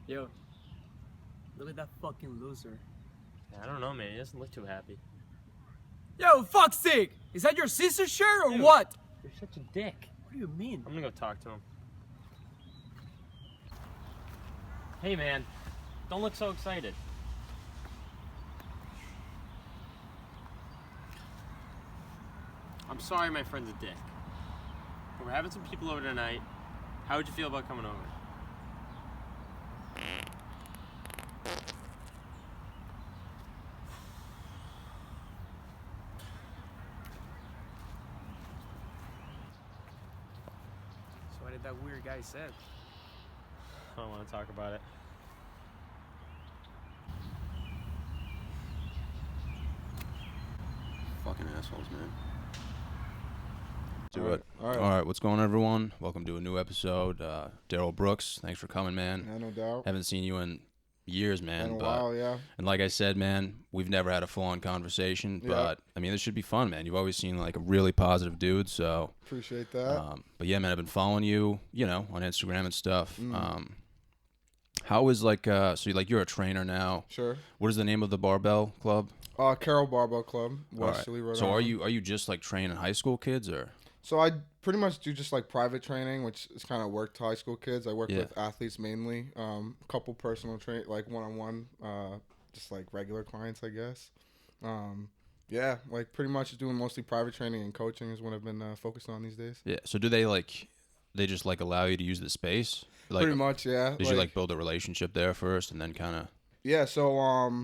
Yo, look at that fucking loser. I don't know, man. He doesn't look too happy. Yo, fuck's sake! Is that your sister's shirt or Dude, what? You're such a dick. What do you mean? I'm gonna go talk to him. Hey, man. Don't look so excited. I'm sorry my friend's a dick. But we're having some people over tonight. How would you feel about coming over? So what did that weird guy say? I don't want to talk about it. Fucking assholes, man. Do it. All right, what's going on, everyone? Welcome to a new episode. Darryl Brooks, thanks for coming, man. Yeah, no doubt. Haven't seen you in years, man. Been a but while, yeah. And like I said, man, we've never had a full-on conversation, Yeah. but I mean, this should be fun, man. You've always seemed like a really positive dude, so Appreciate that. but yeah, man, I've been following you, on Instagram and stuff. How is you're a trainer now? Sure. What is the name of the barbell club? Carroll Barbell Club, All right. Westerly, Rhode So Island. are you just like training high school kids or? So I pretty much do just like private training, which is kind of work to high school kids. I work Yeah. with athletes mainly, a couple personal like one-on-one, just like regular clients, I guess. Yeah, like pretty much doing mostly private training and coaching is what I've been focused on these days. Yeah. So do they just like allow you to use the space? Like, Pretty much, yeah. did you like build a relationship there first and then kind of? Yeah, so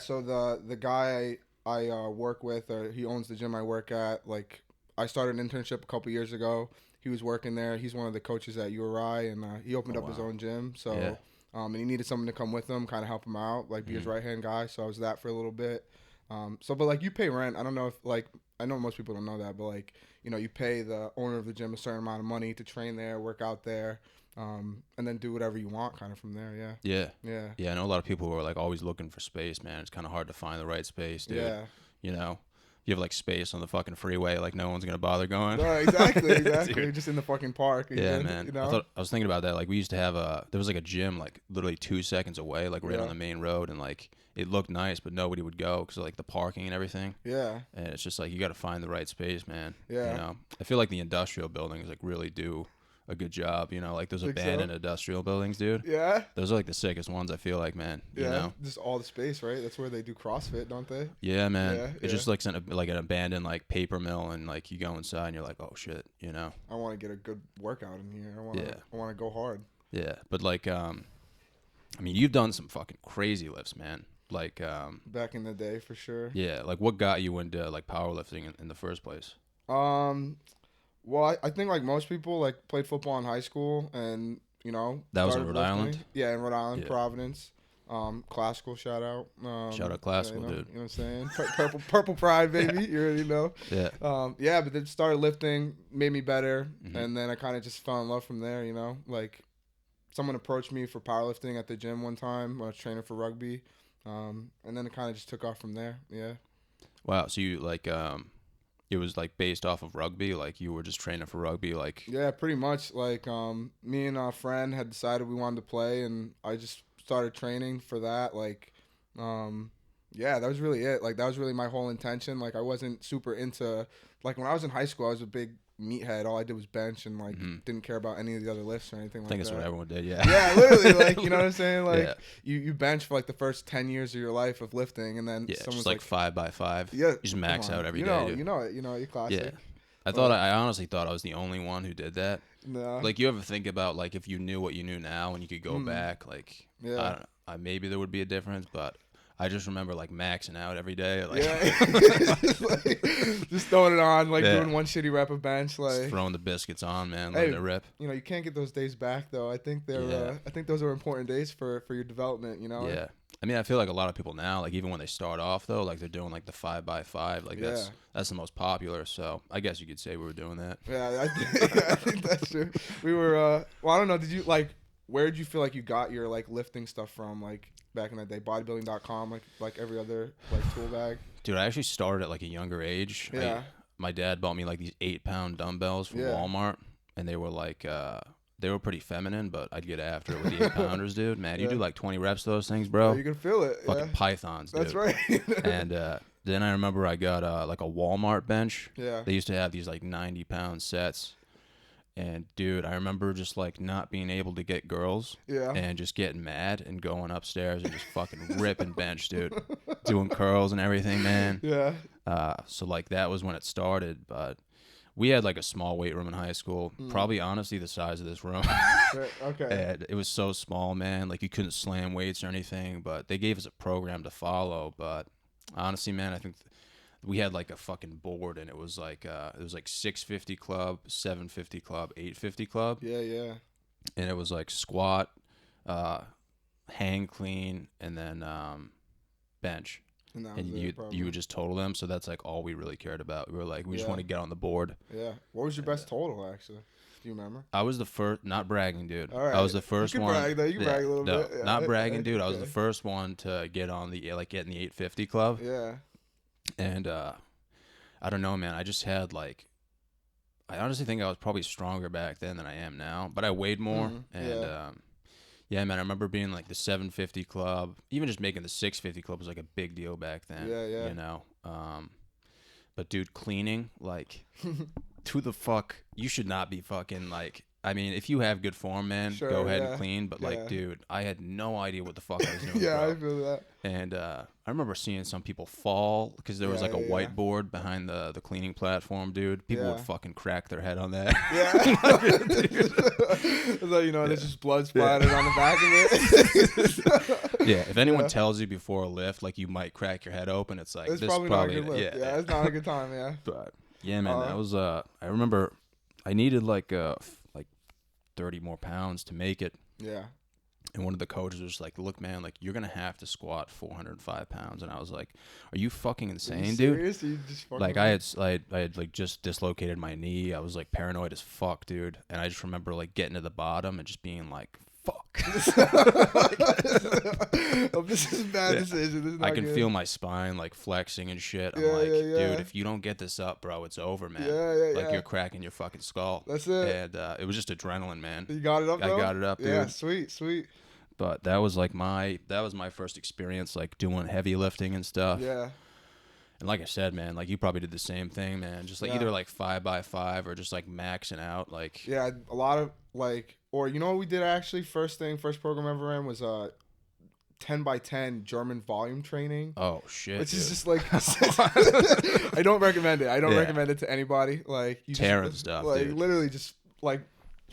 so the guy I work with, he owns the gym I work at. Like, I started an internship a couple years ago. He was working there. He's one of the coaches at URI, and he opened up his own gym. So, Yeah. And he needed someone to come with him, kind of help him out, like be his right hand guy. So I was that for a little bit. But like you pay rent. I don't know if like I know most people don't know that, but like you pay the owner of the gym a certain amount of money to train there, work out there. And then do whatever you want kind of from there, yeah. Yeah, I know a lot of people who are like always looking for space, man. It's kind of hard to find the right space, dude. Yeah. You have like space on the fucking freeway, like no one's gonna bother going. No, exactly. Dude. Just in the fucking park. Yeah, Even, man. I was thinking about that. Like we used to have there was like a gym like literally 2 seconds away, like right on the main road, and like it looked nice, but nobody would go because of like the parking and everything. Yeah. And it's just like you got to find the right space, man. Yeah. I feel like the industrial buildings like really do a good job. Like those Think so? abandoned industrial buildings, dude. Yeah. Those are like the sickest ones. I feel like, man. Yeah. Just all the space, right? That's where they do CrossFit, don't they? Yeah, man. Yeah, It's just like an abandoned like paper mill, and like you go inside and you're like, oh shit, I want to get a good workout in here. I want to go hard. Yeah, but like, I mean, you've done some fucking crazy lifts, man. Like, Back in the day, for sure. yeah, like what got you into like powerlifting in the first place? Well, I think like most people, like played football in high school, and That was in started Rhode lifting. Island? Yeah, in Rhode Island, Yeah. Providence. Classical shout out. Shout out classical, dude. dude. You know what I'm saying? Purple pride, baby. You already know. Yeah. Yeah, but then started lifting, made me better, Mhm. and then I kind of just fell in love from there. Like someone approached me for powerlifting at the gym one time when I was training for rugby, and then it kind of just took off from there. Yeah. Wow. So you like, it was like based off of rugby, like you were just training for rugby, like. Yeah, pretty much. Like me and a friend had decided we wanted to play, and I just started training for that. Like, yeah, that was really it. Like that was really my whole intention. Like I wasn't super into like when I was in high school, I was a big meathead. All I did was bench and like didn't care about any of the other lifts or anything I like think that. that's what everyone did, yeah. Yeah, literally, like you know what I'm saying? Like Yeah. you bench for like the first 10 years of your life of lifting, and then Yeah, someone's just like 5x5. yeah, You just max come on. out every you day, know, dude. You know it. You know, you're classic. Yeah. I honestly thought I was the only one who did that. No. Like, you ever think about like if you knew what you knew now and you could go back, like, Yeah. I don't know, maybe there would be a difference, but I just remember like maxing out every day, like Yeah. Just throwing it on, like Yeah. doing one shitty rep of bench, just like throwing the biscuits on, man, Hey, letting it rip. you can't get those days back though. I think they're Yeah. I think those are important days for your development, Yeah. I mean, I feel like a lot of people now, like even when they start off though, like they're doing like the 5x5, like Yeah. that's the most popular. So I guess you could say we were doing that. Yeah, I think that's true. We were well, I don't know, did you like where did you feel like you got your like lifting stuff from, like back in the day, bodybuilding.com, like every other like tool bag? Dude, I actually started at like a younger age. Yeah. My dad bought me like these 8-pound dumbbells from Yeah. Walmart, and they were like they were pretty feminine, but I'd get after it with the 8-pounders, dude. Man, you do like 20 reps of those things, Yeah, bro. you can feel it. Fucking Yeah. pythons, dude. That's right. And then I remember I got like a Walmart bench. Yeah. They used to have these like 90-pound sets. And dude, I remember just like not being able to get girls. Yeah. And just getting mad and going upstairs and just fucking ripping bench, dude. Doing curls and everything, man. Yeah. So like that was when it started, but we had like a small weight room in high school, probably honestly the size of this room. Okay. And it was so small, man. Like you couldn't slam weights or anything, but they gave us a program to follow. But honestly, man, I think we had like a fucking board, and it was like 650 club, 750 club, 850 club. Yeah, yeah. And it was like squat, hang clean, and then bench. And, that was And it, probably. you would just total them. So that's like all we really cared about. We were like, we just Yeah. want to get on the board. Yeah. What was your best total, actually? Do you remember? I was the first, not bragging, dude. All right. I was the first you can one. Brag, though. You can brag a little no, bit. Yeah. not bragging, dude. I was Okay. the first one to get on the get in the 850 club. Yeah. And I don't know, man. I just had like, I honestly think I was probably stronger back then than I am now. But I weighed more, and yeah, man. I remember being like the 750 club, even just making the 650 club was like a big deal back then. Yeah, yeah. You know, but dude, cleaning like, to the fuck, you should not be fucking like. I mean, if you have good form, man, Sure, go ahead yeah. and clean. But like, Yeah. dude, I had no idea what the fuck I was doing. Yeah, bro. I feel that. And I remember seeing some people fall because there was Yeah, like a yeah, yeah. whiteboard behind the cleaning platform, dude. People would Yeah. fucking crack their head on that. Yeah. It's like, there's just blood splattered on the back of it. Yeah, if anyone Yeah. tells you before a lift, like you might crack your head open, it's like It's this probably probably not a good lift. Yeah, it's not a good time, yeah. But yeah, man, that Uh, was I remember I needed like 30 more pounds to make it. Yeah. And one of the coaches was like, look, man, like you're going to have to squat 405 pounds. And I was like, are you fucking Are insane, you dude? serious? You just fucking Like I had like just dislocated my knee. I was like paranoid as fuck, dude. And I just remember like getting to the bottom and just being like, fuck. Oh, this is a bad decision. This is not I can good. feel my spine like flexing and shit. I'm Yeah, like, yeah, yeah. dude, if you don't get this up, bro, it's over, man. Yeah, yeah, Like yeah. you're cracking your fucking skull. That's it. And it was just adrenaline, man. You got it up, I though? got it up, Yeah, dude. sweet, sweet. But that was like my first experience like doing heavy lifting and stuff. Yeah. And like I said, man, like you probably did the same thing, man. Just like Yeah. either like 5x5 or just like maxing out. Like Yeah, a lot of like, or you know what we did actually? First program I ever ran was 10x10 German volume training. oh shit, Which dude. is just like, I don't recommend it. I don't Yeah. recommend it to anybody. Like, you Tearing just, stuff, like dude. literally just like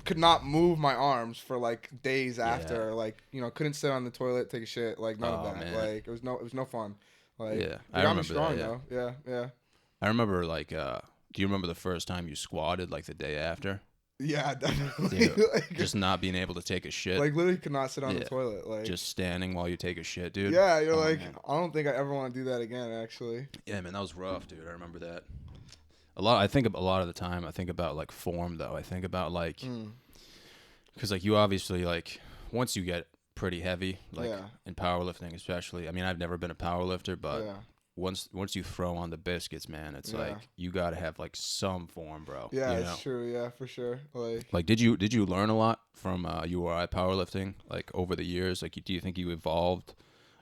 could not move my arms for like days after. Yeah. Like, couldn't sit on the toilet, take a shit. Like none of Oh, that. man. Like it was no fun. Like, Yeah, it I got me remember strong that, yeah. though. Yeah, yeah. I remember like do you remember the first time you squatted like the day after? Yeah, definitely. Dude, like, just not being able to take a shit. like literally could not sit on the Yeah. toilet. Like Just standing while you take a shit, dude. yeah, you're Oh, like, man. I don't think I ever want to do that again. Actually, Yeah, man, that was rough, dude. I remember that. A lot of the time I think about like form though. I think about like because like you obviously like once you get pretty heavy like Yeah. in powerlifting especially. I mean, I've never been a powerlifter, but yeah, once you throw on the biscuits, man, it's Yeah. like you got to have like some form, bro. yeah, you it's know? true. Yeah, for sure. Like did you learn a lot from URI powerlifting like over the years? Like do you think you evolved?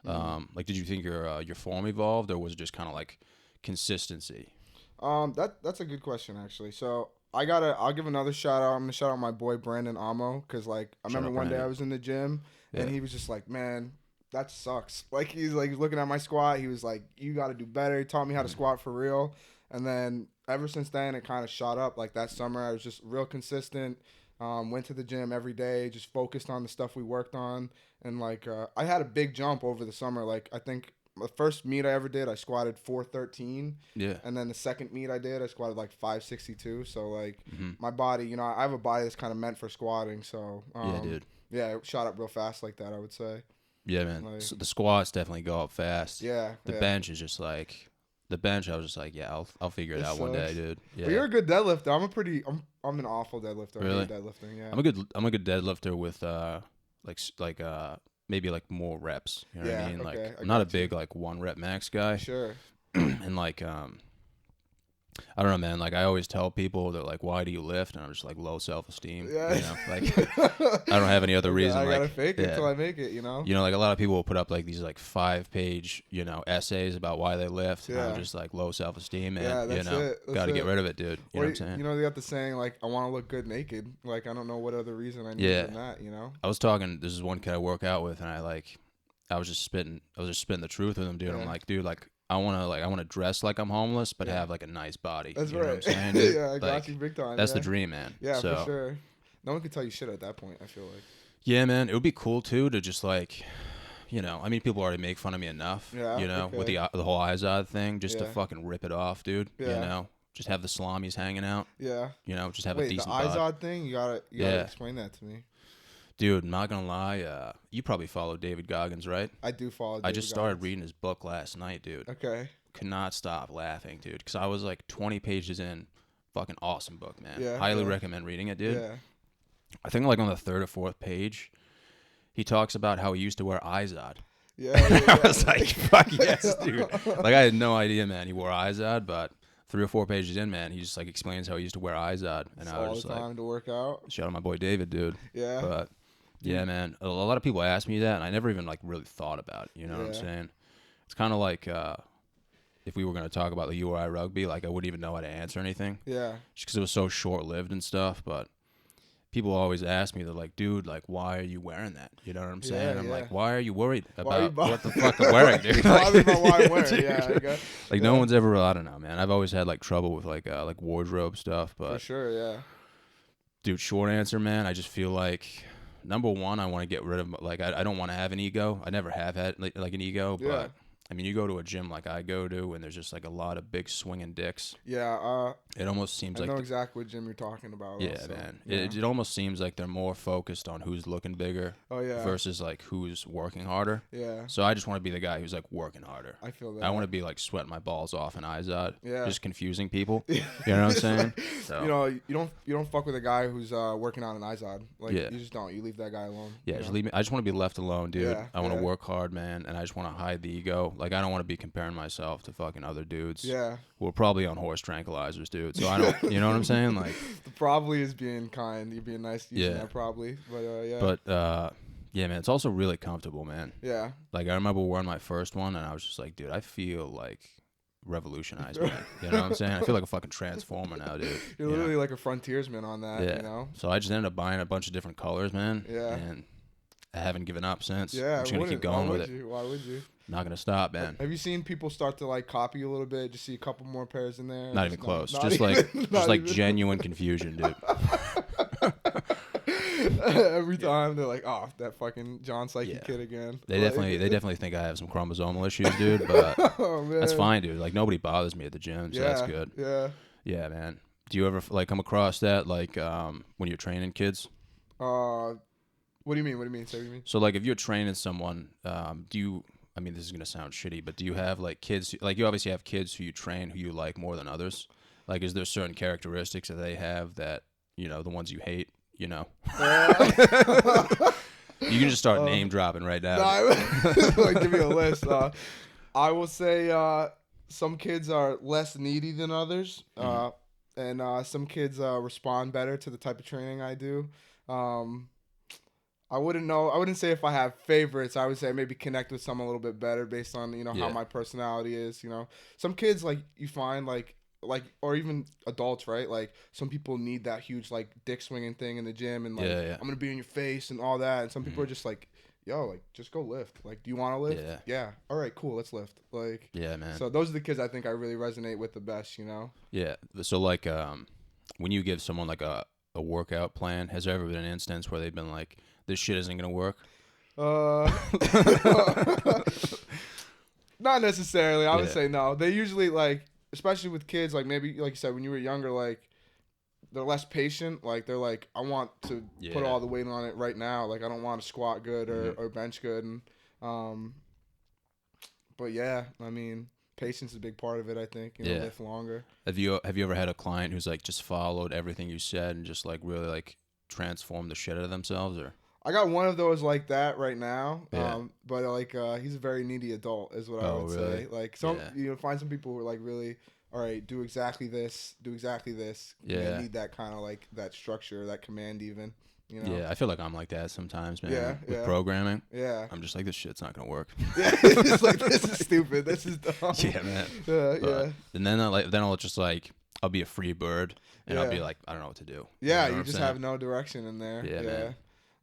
Like did you think your form evolved, or was it just kind of like consistency? That's a good question actually. So I'll give another shout out. I'm gonna shout out my boy Brandon Amo because like I Shout remember out one day Brandon. I was in the gym and Yeah. he was just like, man, that sucks. Like he's like looking at my squat. He was like, you got to do better. He taught me how to squat for real. And then ever since then it kind of shot up. Like that summer I was just real consistent. Went to the gym every day, just focused on the stuff we worked on, and like I had a big jump over the summer. Like I think the first meet I ever did, I squatted 413. Yeah. And then the second meet I did, I squatted like 562. So like Mhm. my body, I have a body that's kind of meant for squatting. So Yeah, dude. yeah, it shot up real fast like that, I would say. Yeah, man. Like- So the squats definitely go up fast. Yeah. The yeah. bench is just like the bench. I was just like, yeah, I'll figure it It out one day, sucks. dude. Yeah. But you're a good deadlifter. I'm an awful deadlifter. I Really? hate deadlifting. Yeah. I'm a good deadlifter with maybe like more reps. You know what I Yeah, mean? Like okay, I I'm not a got you. big like 1 rep max guy. Sure. And like I don't know, man. Like I always tell people, they're like, "Why do you lift?" And I'm just like, low self-esteem. Yeah. You know, like I don't have any other reason. I gotta like, fake it till I make it. Like a lot of people will put up like these like 5-page, essays about why they lift. And I'm Yeah. just like low self-esteem, man. Yeah, that's it. That's Got to it. get rid of it, dude. You know what I'm saying? They got the saying like, "I want to look good naked." Like I don't know what other reason I need than that. I was talking. This is one kid I work out with, and I was just spitting the truth with him, dude. Yeah. I'm like, dude, like I want to dress like I'm homeless, but have like a nice body. That's you right. know what I'm saying, dude? Yeah, I got you big time. That's the dream, man. Yeah, so, for sure. No one can tell you shit at that point, I feel like. Yeah, man. It would be cool too to just like, I mean, people already make fun of me enough. Yeah, with the whole Izod thing, just to Yeah. fucking rip it off, dude. Yeah. Just have the salamis hanging out. Yeah. Just have a Wait, decent the bod. Izod thing? You gotta explain that to me. Dude, I'm not gonna lie. You probably follow David Goggins, right? I do follow. I just started reading his book last night, dude. Okay. Could not stop laughing, dude. Because I was like 20 pages in. Fucking awesome book, man. Yeah, Highly yeah. recommend reading it, dude. Yeah. I think like on the 3rd or 4th page, he talks about how he used to wear Izod. Yeah. I was like, fuck yes, dude. Like I had no idea, man. He wore Izod, but 3 or 4 pages in, man, he just like explains how he used to wear Izod, and I was All just the time like, to work out. shout out my boy David, dude. Yeah. But yeah, man, a lot of people ask me that, and I never even like really thought about it. You know what I'm Yeah. saying? It's kind of like if we were gonna talk about the URI rugby, like I wouldn't even know how to answer anything, Yeah. just because it was so short-lived and stuff. But people always ask me, they're like, dude, like, why are you wearing that? You know what I'm saying? Yeah, I'm yeah. like, why are you worried Why are you about what the fuck I'm wearing, dude? Bothered about why I'm wearing. Dude, Yeah. I guess. like no one's ever, I don't know, man. I've always had like trouble with like wardrobe stuff, For but sure. Yeah. dude, short answer, man. I just feel like number one, I want to get rid of like I don't want to have an ego. I never have had like an ego, Yeah. but I mean, you go to a gym like I go to, and there's just like a lot of big swinging dicks. Yeah. It almost seems I like know exactly what gym you're talking about. yeah, also. man. Yeah. It almost seems like they're more focused on who's looking bigger Oh yeah. versus like who's working harder. Yeah. So I just want to be the guy who's like working harder. I feel that. I want to be like sweating my balls off in Izod. Yeah. Just confusing people. You know what I'm saying? So, You don't fuck with a guy who's working on an Izod. Like Yeah. you just don't. You leave that guy alone. yeah, you just know? leave me. I just want to be left alone, dude. Yeah, I want to yeah. work hard, man, and I just want to hide the ego. Like I don't want to be comparing myself to fucking other dudes. Yeah. Who are probably on horse tranquilizers, dude. So I don't. You know what I'm saying? Like, The probably is being kind. You're being nice using Yeah. that probably. But yeah. but yeah, man, it's also really comfortable, man. Yeah. Like I remember wearing my first one, and I was just like, dude, I feel like revolutionized, man. You know what I'm saying? I feel like a fucking transformer now, dude. You're You know? literally like a frontiersman on that. Yeah. You know. So I just ended up buying a bunch of different colors, man. Yeah. And I haven't given up since. Yeah. I'm just gonna keep going with it. Why would you? Not gonna stop, man. Have you seen people start to like copy you a little bit? Just see a couple more pairs in there. Not even close. not Just even- like not just like even- genuine confusion, dude. Every time they're like, "Oh, that fucking John Psyche Yeah. kid again." They Like- definitely think I have some chromosomal issues, dude. But Oh man. that's fine, dude. Like nobody bothers me at the gym, so that's good. Yeah. Yeah, man. Do you ever like come across that like when you're training kids? What do you mean? What do you mean? Say what you mean? So like if you're training someone, do you? I mean, this is gonna sound shitty, but do you have like kids? Like you obviously have kids who you train who you like more than others. Like, is there certain characteristics that they have that the ones you hate? You can just start name dropping right now. Like, give me a list. I will say some kids are less needy than others, and some kids respond better to the type of training I do. I wouldn't know. I wouldn't say if I have favorites. I would say maybe connect with some a little bit better based on how Yeah. my personality is. Some kids like you find like or even adults, right? Like some people need that huge like dick swinging thing in the gym and like Yeah. I'm gonna be in your face and all that. And some people are just like, yo, like just go lift. Like, do you want to lift? Yeah. All right, cool. Let's lift. Like, Yeah, man. so those are the kids I think I really resonate with the best. Yeah. So like when you give someone like a workout plan, has there ever been an instance where they've been like, this shit isn't gonna work? Not necessarily. I would Yeah. say no. They usually like, especially with kids, like maybe like you said when you were younger, like they're less patient. Like they're like, I want to put Yeah. all the weight on it right now. Like I don't want to squat good or bench good. And but yeah, I mean, patience is a big part of it. I think Yeah. lift longer. Have you ever had a client who's like just followed everything you said and just like really like transformed the shit out of themselves? Or I got one of those like that right now. Yeah. But like he's a very needy adult is what I Oh, would really? say. Like some Yeah. find some people who are like really all right, do exactly this. Yeah. I need that kind of like that structure, that command even. You know? Yeah, I feel like I'm like that sometimes, man. Yeah, with yeah. programming. Yeah. I'm just like, this shit's not gonna work. Yeah, it's like this is stupid. This is dumb. Yeah, man. Yeah, But, yeah. And then I'll just like I'll be a free bird and I'll be Yeah. like, I don't know what to do. Yeah, know you what just I'm have saying? no direction in there. Yeah, Yeah.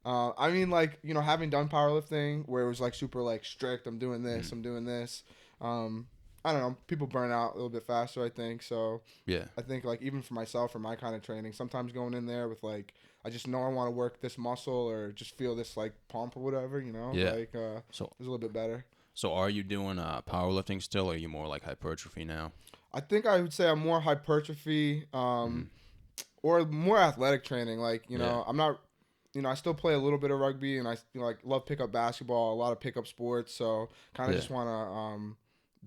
man. I mean, like, you know, having done powerlifting where it was like super like strict, I'm doing this, Mm-hmm. I'm doing this. I don't know, people burn out a little bit faster, I think. So Yeah. I think like even for myself, for my kind of training, sometimes going in there with like, I just know I want to work this muscle or just feel this like pump or whatever, you know, Yeah. like So it's a little bit better. so are you doing powerlifting still, or are you more like hypertrophy now? I think I would say I'm more hypertrophy, Mhm. or more athletic training. Like, you know, Yeah. I'm not, you know, I still play a little bit of rugby and I like love pickup basketball, a lot of pickup sports. So kind of Yeah. just want to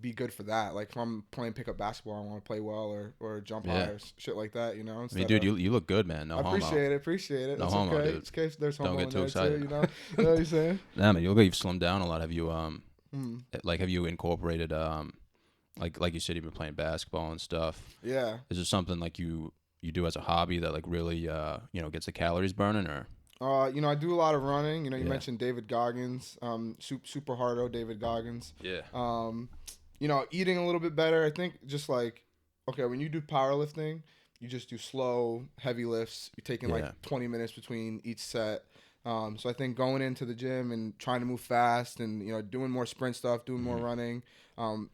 be good for that. Like if I'm playing pickup basketball, I want to play well or jump high Yeah. or shit like that, you know. I mean, instead dude, of- you look good, man. No I homo. appreciate it. No It's homo, okay. dude. It's okay if there's Don't homo get in too there excited. too, you know. You know what you're saying? Nah, man, you look like you've slimmed down a lot. Have you Mm. like have you incorporated like you said, you've been playing basketball and stuff. Yeah. Is there something like you do as a hobby that like really gets the calories burning, or? You know, I do a lot of running. You know, you Yeah. mentioned David Goggins, super hardo David Goggins. Yeah. You know, eating a little bit better. I think just like, okay, when you do powerlifting, you just do slow, heavy lifts. You're taking Yeah. like 20 minutes between each set. So I think going into the gym and trying to move fast and, you know, doing more sprint stuff, doing more running,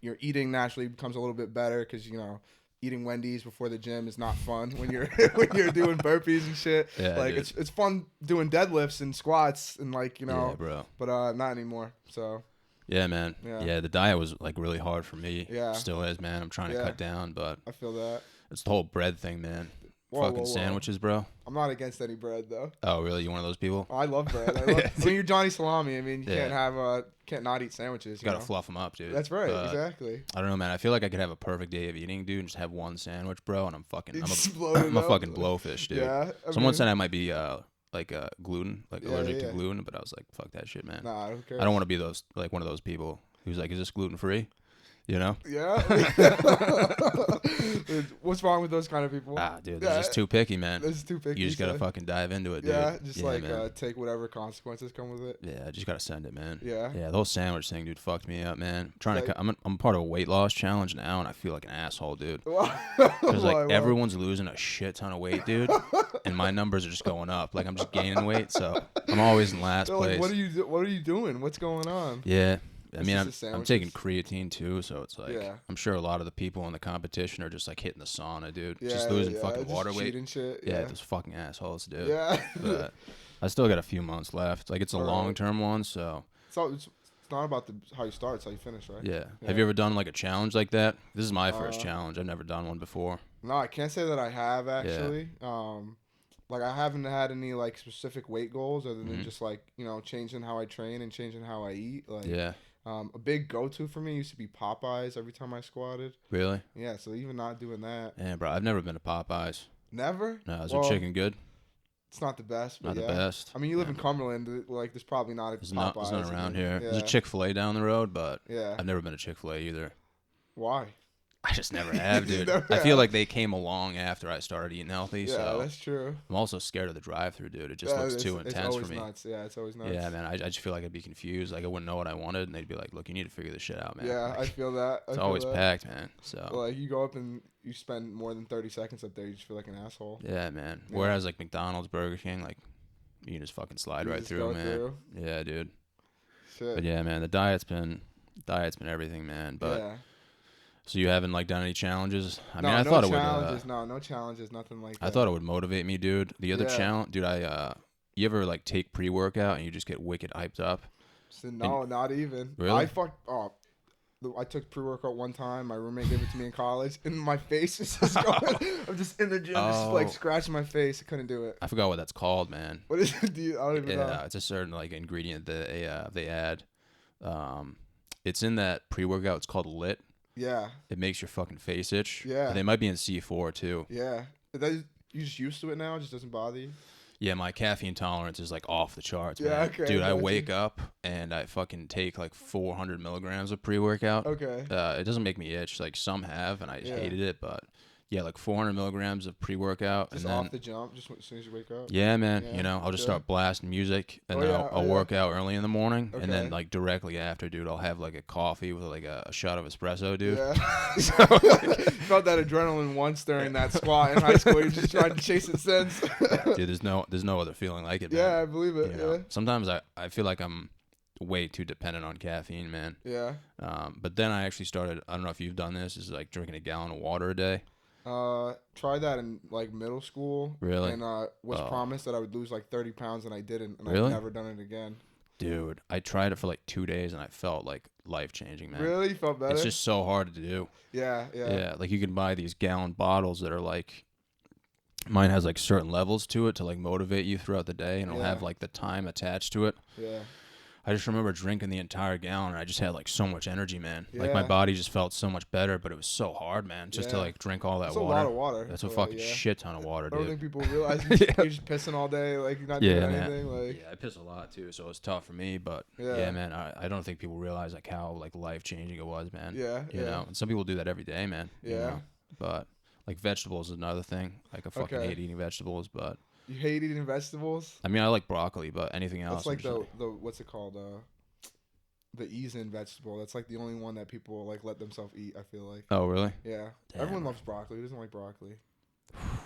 your eating naturally becomes a little bit better because, you know, eating Wendy's before the gym is not fun when you're when you're doing burpees and shit. Yeah, like dude. it's fun doing deadlifts and squats and like, you know, Yeah, bro. but not anymore. So Yeah, man. Yeah. Yeah, the diet was like really hard for me. Yeah. Still is, man. I'm trying to Yeah. cut down, but I feel that. it's the whole bread thing, man. Whoa, Fucking whoa, whoa. sandwiches, bro. I'm not against any bread though. Oh, really? You one of those people? I love bread. When you're Johnny Salami, I mean, you Yeah. can't not eat sandwiches. You gotta know? fluff them up, dude. That's right, But, exactly. I don't know, man. I feel like I could have a perfect day of eating, dude, and just have one sandwich, bro, and I'm Exploded I'm a up. fucking blowfish, dude. Yeah. Someone said I might be gluten, like Yeah, allergic yeah. to gluten, but I was like, fuck that shit, man. Nah, who cares? I don't want to be one of those people who's like, is this gluten free? You know? Yeah. What's wrong with those kind of people? Ah, dude, they're just too picky, man. This is too picky. You just gotta so- fucking dive into it, dude. Yeah, just man. take whatever consequences come with it. Yeah, just gotta send it, man. Yeah. Yeah, the whole sandwich thing, dude, fucked me up, man. I'm trying Like- to. I'm part of a weight loss challenge now, and I feel like an asshole, dude. Because Because like everyone's losing a shit ton of weight, dude, and my numbers are just going up. Like I'm just gaining weight, so I'm always in last place. Like, what are you doing? What's going on? Yeah, I It's mean, just the I'm taking sandwiches. creatine too, so it's like Yeah. I'm sure a lot of the people in the competition are just like hitting the sauna, dude. Yeah, just losing yeah, fucking just water weight. cheating shit. Yeah, those fucking assholes, dude. Yeah. But I still got a few months left. Like it's a All right. long term one, so It's not about how you start, it's how you finish, right? yeah. Yeah. Have you ever done like a challenge like that? This is my first Uh, challenge. I've never done one before. No, I can't say that I have actually. Like I haven't had any like specific weight goals other than Mhm. just like, you know, changing how I train and changing how I eat. Like Yeah, a big go-to for me used to be Popeyes every time I squatted. really? Yeah, so even not doing that. Yeah, bro. I've never been to Popeyes. Never? No, is Well, their chicken good? It's not the best, but Not yeah. the best. I mean, you live Yeah. in Cumberland, like there's probably not a There's Popeyes. none around here. Yeah. There's a Chick-fil-A down the road, but Yeah. I've never been to Chick-fil-A either. Why? I just never have, You dude. never I feel have. like they came along after I started eating healthy, Yeah, so that's true. I'm also scared of the drive-through, dude. It just Yeah, looks too it's intense always for me. Nuts. Yeah, it's always nuts. Yeah, man. I just feel like I'd be confused. Like I wouldn't know what I wanted, and they'd be like, "Look, you need to figure this shit out, man." Yeah, Like, I feel that. it's always packed, man. So Like you go up and you spend more than 30 seconds up there, you just feel like an asshole. yeah, man. Yeah. Whereas like McDonald's, Burger King, like you can just fucking slide You right just through, go man. through. Yeah, dude. Shit. But yeah, man, the diet's been everything, man. But yeah. so you haven't like done any challenges? I No, mean, I no thought it challenges. would. No challenges. Nothing like that. I thought it would motivate me, dude. The other Yeah. challenge, dude. You ever like take pre-workout and you just get wicked hyped up? So, no, not even. Really? I took pre-workout one time. My roommate gave it to me in college, and my face is just going. I'm just in the gym, just like Oh. scratching my face. I couldn't do it. I forgot what that's called, man. What is it? I don't even Yeah, know. it's a certain like ingredient that they add. It's in that pre-workout. It's called Lit. Yeah, It makes your fucking face itch. Yeah. They might be in C4 too. yeah. You just used to it now. It just doesn't bother you. Yeah, my caffeine tolerance is like off the charts, Yeah, man. okay, Dude, I gotcha. wake up and I fucking take like 400 milligrams of pre-workout. Okay. It doesn't make me itch. Like some have, and I Yeah. hated it, but yeah, like 400 milligrams of pre-workout, Just and then off the jump, just as soon as you wake up. yeah, man. Yeah, You know, I'll just yeah. start blasting music, and Oh, then yeah, I'll oh, yeah. work out early in the morning, and then Okay. like directly after, dude, I'll have like a coffee with like a shot of espresso, dude. Yeah. Felt that adrenaline once during that squat in high school. You're just trying to chase it since. Dude, there's no other feeling like it, man. Yeah, I believe it. You know? Yeah. Sometimes I feel like I'm way too dependent on caffeine, man. Yeah. But then I actually started. I don't know if you've done this. Is like drinking a gallon of water a day. Tried that in like middle school. Really? And was Oh. promised that I would lose like 30 pounds, and I didn't. And Really? I've never done it again. Dude, I tried it for like 2 days and I felt like life changing, man. Really? You felt better? It's just so hard to do. Yeah. Yeah, like you can buy these gallon bottles that are like, mine has like certain levels to it to like motivate you throughout the day, and it'll Yeah. have like the time attached to it. Yeah. I just remember drinking the entire gallon, and I just had like so much energy, man. Like my Yeah. body just felt so much better, but it was so hard, man, just to Yeah. like drink all that That's water. a lot of water. That's a for, fucking yeah. shit ton of water, I don't dude. think people realize you're just pissing all day, like you're not Yeah, doing man. anything. Like Yeah, I piss a lot too, so it's tough for me. But Yeah. yeah, man, I don't think people realize like how like life changing it was, man. Yeah, you yeah. know, and some people do that every day, man. you Yeah. know? But like vegetables is another thing. Like I fucking Okay. hate eating vegetables, but you hate eating vegetables. I mean I like broccoli, but anything else. That's like I'm just the what's it called? The Easin vegetable. That's like the only one that people like let themselves eat. I feel like. Oh really? Yeah. Damn. Everyone loves broccoli. Who doesn't like broccoli?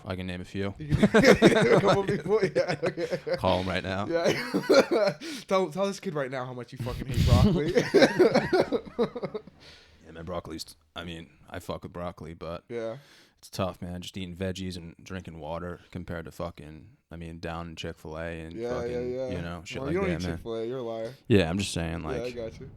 I can name a few. You can a couple people. Yeah. Okay. Call them right now. Yeah. tell this kid right now how much you fucking hate broccoli. Yeah, man, broccoli's. I mean, I fuck with broccoli, but Yeah. it's tough, man. Just eating veggies and drinking water compared to fucking. I mean, down in Chick-fil-A and Yeah. fucking, Yeah. you know, shit Well, like you don't that, eat man. Chick-fil-A. You're a liar. Yeah, I'm just saying, like, Yeah, I I got you.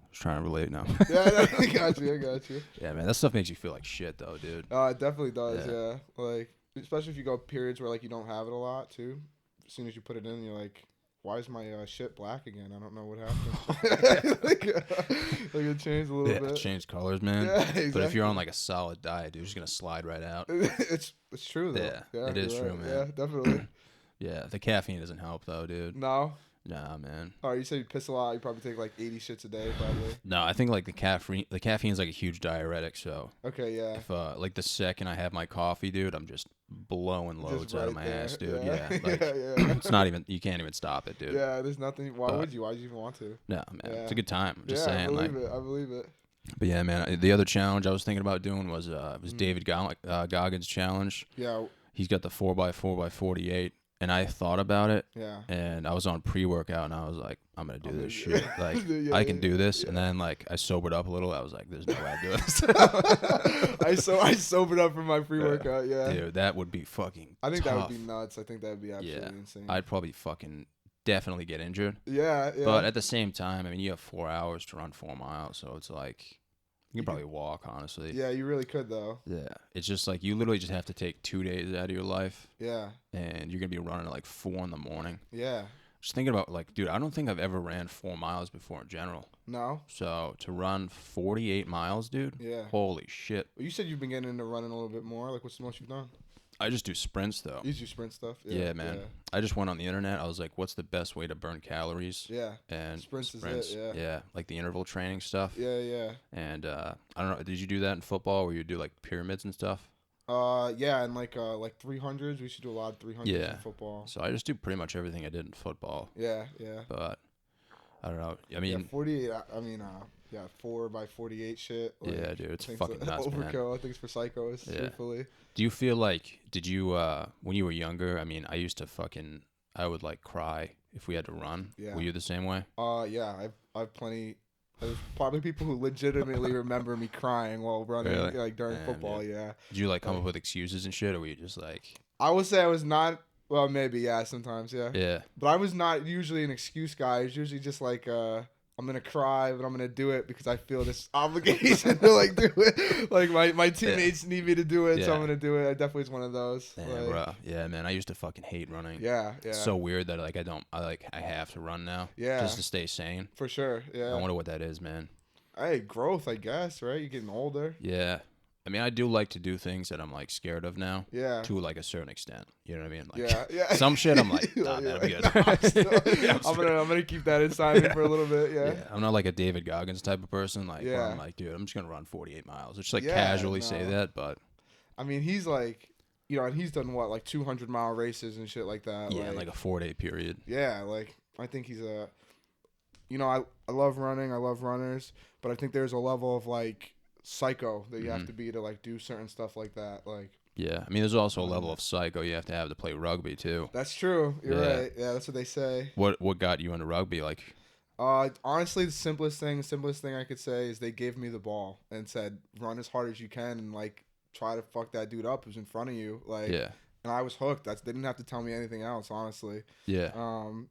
was trying to relate now. Yeah, I got you. I got you. Yeah, man, that stuff makes you feel like shit, though, dude. It definitely does. Yeah. Yeah. Like, especially if you go periods where like you don't have it a lot too. As soon as you put it in, you're like, why is my shit black again? I don't know what happened. like it changed a little Yeah, bit. change colors, man. Yeah, exactly. But if you're on like a solid diet, dude, you're just gonna slide right out. it's true though. Yeah, it is you're true, right. man. Yeah, definitely. Yeah, the caffeine doesn't help though, dude. No. Nah, man. Oh, you said you piss a lot. You probably take like 80 shits a day, probably. No, I think like the caffeine's like a huge diuretic. So Okay, yeah. if like the second I have my coffee, dude, I'm just blowing loads Just out of right my there. ass, dude. Yeah. Yeah, like, Yeah. it's not even. You can't even stop it, dude. Yeah, there's nothing. Why But- would you? Why would you even want to? No, man, Yeah. it's a good time. I'm just yeah, saying, I like. believe it. I believe it. But yeah, man, the other challenge I was thinking about doing was David Goggins' challenge. Yeah, He's got the 4x4x48, and I thought about it, yeah. and I was on pre-workout, and I was like, I'm gonna do I'm this gonna shit. do- Like, Yeah, I can yeah, do this. yeah. And then like I sobered up a little. I was like, there's no way I'm doing this. I sobered up for my pre-workout. Yeah, Dude, that would be fucking. I think that tough. would be nuts. I think that would be absolutely Yeah, insane. I'd probably fucking definitely get injured. Yeah, yeah. But at the same time, I mean, you have 4 hours to run 4 miles, so it's like you can probably walk, honestly. yeah, you really could though. Yeah, it's just like you literally just have to take 2 days out of your life, Yeah, and you're gonna be running at like 4 in the morning. yeah. Just thinking about like, dude, I don't think I've ever ran 4 miles before in general. No. So to run 48 miles, dude, Yeah. holy shit. Well, you said you've been getting into running a little bit more. Like, what's the most you've done? I just do sprints though. You do sprint stuff. Yeah, man. I just went on the internet. I was like, what's the best way to burn calories? Yeah. And Sprints is it, yeah. like the interval training stuff. Yeah, yeah. And I don't know, did you do that in football where you do like pyramids and stuff? Yeah, and like 300s. We should do a lot of 300s Yeah. in football. So I just do pretty much everything I did in football. Yeah, yeah. But I don't know. I Yeah, mean, 48. I mean, 4x48 shit. Like, yeah, dude, it's I think fucking nuts, man. overkill. I think it's for psychos. Yeah. Truthfully. Do you feel like, did you, when you were younger, I mean, I used to I would like cry if we had to run. Yeah. Were you the same way? Yeah. I've plenty. There's probably people who legitimately remember me crying while running, Really? like during Damn, football. dude. Yeah. Did you like come up with excuses and shit, or were you just like, I would say I was not. Well, maybe yeah. Sometimes yeah. yeah, But I was not usually an excuse guy. It's usually just like I'm gonna cry, but I'm gonna do it because I feel this obligation to like do it. Like my teammates need me to do it, so I'm Yeah. gonna do it. I definitely was one of those. damn, like, bro. Yeah, man, I used to fucking hate running. Yeah, yeah. It's so weird that like I have to run now. Yeah. Just to stay sane. For sure. I Yeah. wonder what that is, man. Hey, growth, I guess. Right? You're getting older. Yeah. I mean, I do like to do things that I'm like scared of now. Yeah. To like a certain extent. You know what I mean? Like, Yeah. some shit I'm like, nah, Yeah, that'll be like, good. nah, I'm gonna keep that inside me for a little bit. Yeah. Yeah, I'm not like a David Goggins type of person. Like, where Yeah. I'm like, dude, I'm just gonna run 48 miles. It's just like Yeah, casually say no. that, but I mean, he's like, and he's done what, like 200-mile races and shit like that. yeah, like a 4-day period. Yeah, like I think he's I love running. I love runners, but I think there's a level of like psycho that you have to be to like do certain stuff like that. Like, yeah, I mean, there's also a level of psycho you have to play rugby too. that's true. You're Yeah. right. Yeah, that's what they say. What got you into rugby? Like, Honestly, the simplest thing I could say is they gave me the ball and said, run as hard as you can and like try to fuck that dude up who's in front of you. Like, yeah, and I was hooked. They didn't have to tell me anything else, honestly. yeah,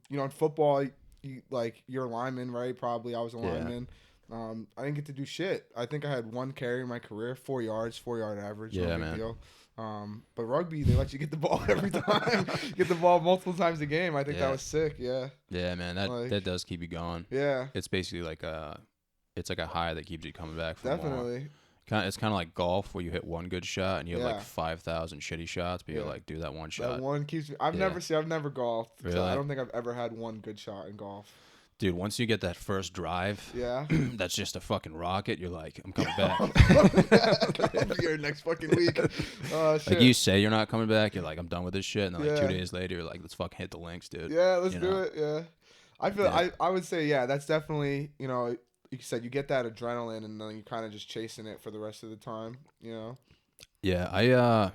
In football, you're a lineman, right? Probably I was a Yeah. lineman. I didn't get to do shit. I think I had one carry in my career, 4 yards, 4-yard average. Yeah, no big man. deal. But rugby, they let you get the ball every time. Get the ball multiple times a game. I think Yeah. that was sick. Yeah. yeah, man. That does keep you going. Yeah. It's basically like it's like a high that keeps you coming back for more. Definitely. It's kind of like golf where you hit one good shot and you have Yeah. like 5,000 shitty shots, but you're Yeah. like, do that one shot. That one keeps me. I've Yeah. never golfed. So Really? I don't think I've ever had one good shot in golf. Dude, once you get that first drive, Yeah. that's just a fucking rocket. You're like, I'm coming back. I'll be here next fucking week. Oh shit. Like you say you're not coming back, you're like, I'm done with this shit, and then like Yeah. 2 days later, you're like, let's fucking hit the links, dude. Yeah, let's You do know? it. Yeah. I feel Yeah. I would say that's definitely, you said you get that adrenaline and then you kind of just chasing it for the rest of the time, Yeah,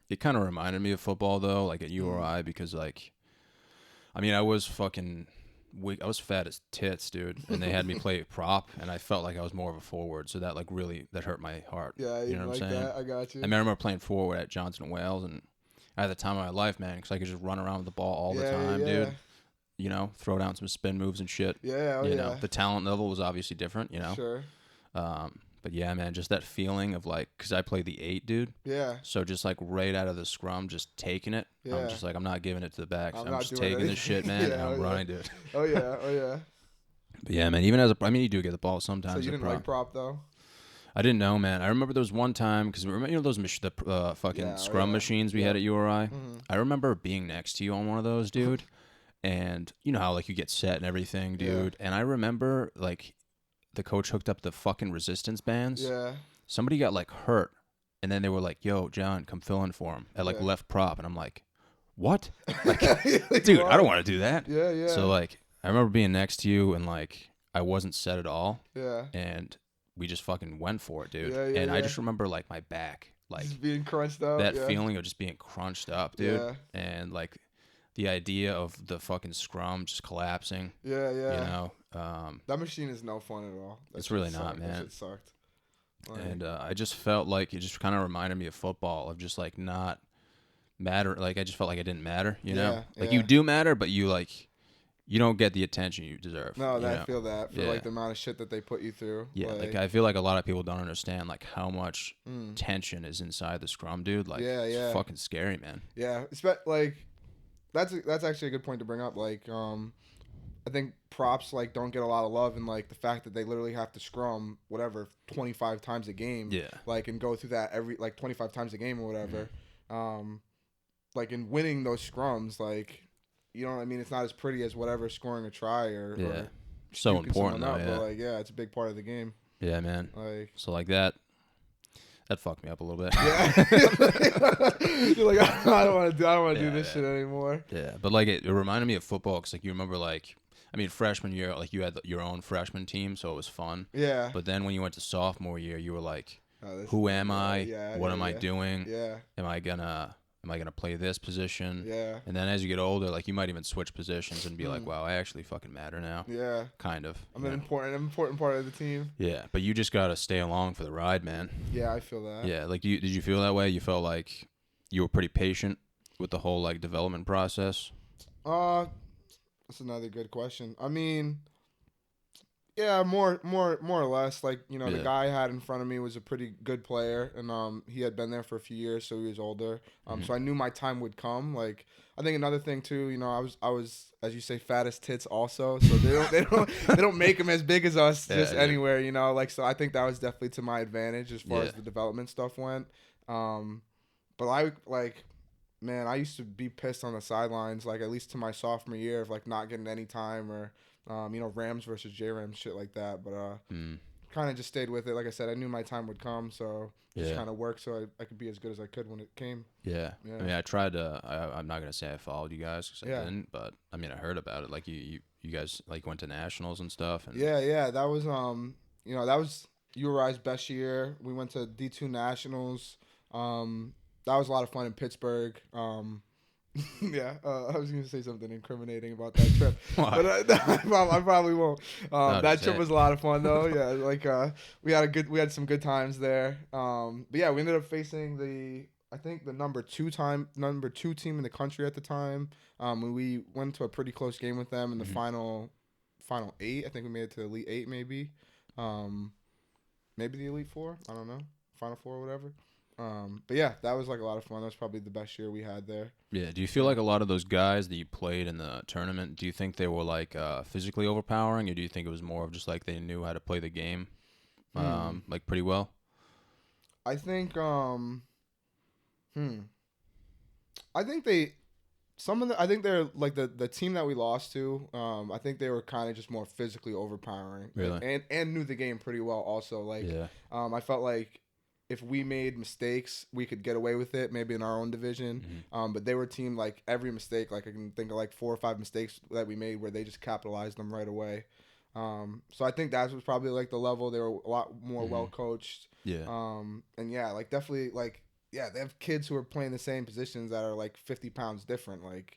it kind of reminded me of football though, like at URI, because like, I mean, I was fucking weak. I was fat as tits, dude, and they had me play prop, and I felt like I was more of a forward, so that like really that hurt my heart. Yeah, you know what I'm saying? that. I got you. I remember playing forward at Johnson and Wales, and I had the time of my life, man, because I could just run around with the ball all the time, yeah. dude. You know, throw down some spin moves and shit. Yeah, you know, the talent level was obviously different, you know. Sure. But yeah, man, just that feeling of like, because I played the 8, dude. Yeah. So just like right out of the scrum, just taking it. Yeah. I'm just like, I'm not giving it to the backs. I'm I'm not just doing taking this shit, man. Yeah, and I'm yeah. running, dude. Oh yeah. But yeah, man, even as I mean, you do get the ball sometimes. So you at didn't like prop though? I didn't know, man. I remember there was one time, because remember, those fucking Yeah, scrum machines we had at URI? Mhm. I remember being next to you on one of those, dude. And you know how like you get set and everything, dude. And I remember like the coach hooked up the fucking resistance bands. Yeah. Somebody got like hurt, and then they were like, "Yo, John, come fill in for him at like Yeah. left prop," and I'm like, "What? Like, dude, I don't want to do that." Yeah. So like, I remember being next to you, and like, I wasn't set at all, Yeah. and we just fucking went for it, dude. Yeah, yeah, and I yeah. just remember like my back, like Just being crunched up. that yeah. feeling of just being crunched up, dude, Yeah. and like the idea of the fucking scrum just collapsing. Yeah. You know, That machine is no fun at all. That It's shit really not, sucked. man. That shit sucked. Like, and I just felt like it just kind of reminded me of football, of just like not matter. Like I just felt like I didn't matter, you know. Yeah, Like yeah. you do matter, but you don't get the attention you deserve. no, you I know? feel that for Yeah. like the amount of shit that they put you through. Yeah, like I feel like a lot of people don't understand like how much Mm. tension is inside the scrum, dude. Like, Yeah, yeah. it's fucking scary, man. Yeah, like that's actually a good point to bring up. Like, I think props like don't get a lot of love, and like the fact that they literally have to scrum whatever 25 times a game. Yeah. Like and go through that every like 25 times a game or whatever. Like in winning those scrums, like you know what I mean. It's not as pretty as whatever scoring a try or Yeah. or So juking important though. someone up, Yeah. But like it's a big part of the game. Yeah, man. Like. So like that fucked me up a little bit. Yeah, you're like I don't want to do this yeah. shit anymore. Yeah, but like it reminded me of football because like you remember like I mean freshman year like you had your own freshman team, so it was fun. Yeah. But then when you went to sophomore year, you were like, Oh, who am I? Yeah, What yeah, am I yeah. doing? Yeah. Am I gonna play this position? Yeah. And then as you get older, like you might even switch positions and be like, wow, I actually fucking matter now. Yeah. Kind of. I'm you an know? important part of the team. Yeah, but you just gotta stay along for the ride, man. Yeah, I feel that. Yeah, like did you feel that way? You felt like you were pretty patient with the whole like development process? That's another good question. I mean, Yeah, more or less. Like, you know, the Yeah. guy I had in front of me was a pretty good player, and he had been there for a few years, so he was older. So I knew my time would come. Like, I think another thing too, you know, I was as you say, fattest tits also. So they don't make them as big as us Yeah, just dude. anywhere, you know. Like, so I think that was definitely to my advantage as far Yeah. as the development stuff went. But I like. Man, I used to be pissed on the sidelines, like at least to my sophomore year of like not getting any time or you know, Rams versus J-Rams, shit like that. But kind of just stayed with it. Like I said, I knew my time would come, so just Yeah. kind of worked so I could be as good as I could when it came. Yeah. Yeah. I mean, I tried to. I'm not gonna say I followed you guys because Yeah. I didn't, but I mean, I heard about it. Like you guys like went to nationals and stuff. And Yeah. That was you know, that was URI's best year. We went to D2 nationals. That was a lot of fun in Pittsburgh. Yeah, I was gonna say something incriminating about that trip, Why? but I probably won't. No, That just trip say was a lot of fun though. Yeah, like we had some good times there. But yeah, we ended up facing I think the number two team in the country at the time. We went to a pretty close game with them in the final eight. I think we made it to the Elite Eight, maybe. Maybe the Elite Four. I don't know, Final Four or whatever. But yeah, that was like a lot of fun. That was probably the best year we had there. Yeah. Do you feel like a lot of those guys that you played in the tournament? Do you think they were like physically overpowering, or do you think it was more of just like they knew how to play the game, like pretty well? I think I think I think they're like the team that we lost to, I think they were kind of just more physically overpowering. Really? And knew the game pretty well also. Like Yeah. I felt like if we made mistakes, we could get away with it, maybe in our own division. But they were a team like every mistake, like I can think of like 4 or 5 mistakes that we made where they just capitalized them right away. So I think that was probably like the level. They were a lot more well coached. Yeah. And yeah, like definitely like yeah, they have kids who are playing the same positions that are like 50 pounds different. Like,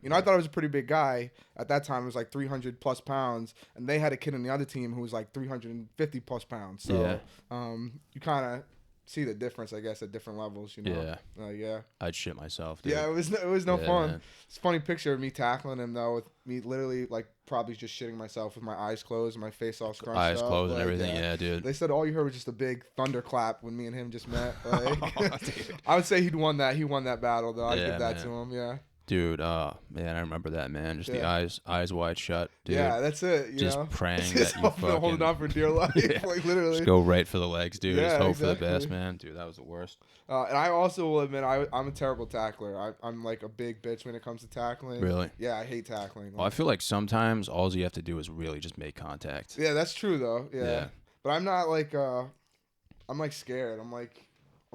you know, I thought I was a pretty big guy at that time. It was like 300 plus pounds, and they had a kid on the other team who was like 350 plus pounds. So, you kind of see the difference, I guess, at different levels. You know. Yeah. Yeah. I'd shit myself, dude. Yeah, it was no fun. Man. It's a funny picture of me tackling him though, with me literally like probably just shitting myself with my eyes closed and my face all scrunched Eyes up. closed and like, everything. Yeah, dude. They said all you heard was just a big thunderclap when me and him just met. Like, Dude. I would say he won that battle though. I'd Yeah, give that man. to him. Yeah. Dude, man, I remember that, man. Just the eyes wide shut, dude. Yeah, that's it. You just know? praying Just that you fucking holding on for dear life, like literally. just go right for the legs, dude. Yeah, just hope for the exactly. best, man. Dude, that was the worst. And I also will admit I'm a terrible tackler. I'm like a big bitch when it comes to tackling. Really? Yeah, I hate tackling. Well, I feel like sometimes all you have to do is really just make contact. Yeah, that's true though. Yeah. Yeah. But I'm not like I'm like scared. I'm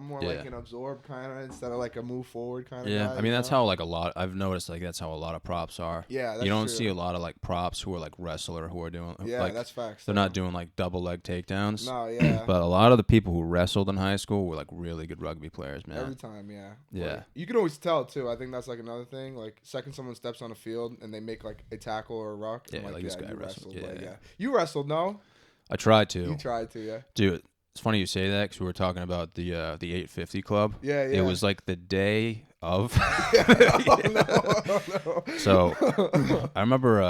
more like Yeah. an absorb kind of instead of like a move forward kind of Yeah, guy, I mean that's how like a lot. I've noticed like that's how a lot of props are. Yeah, that's you don't true. see a lot of like props who are like wrestler who are doing. Yeah, like, that's facts. They're not doing like double leg takedowns. No, yeah. But a lot of the people who wrestled in high school were like really good rugby players, man. Every time, yeah. Yeah. Like, you can always tell too. I think that's like another thing. Like second someone steps on a field and they make like a tackle or a ruck. Yeah, I'm like this guy you wrestled. Like, Yeah. You wrestled, no? I tried to. You tried to, yeah. Dude, it's funny you say that because we were talking about the 850 club. Yeah, yeah. It was like the day of. Oh, no. So I remember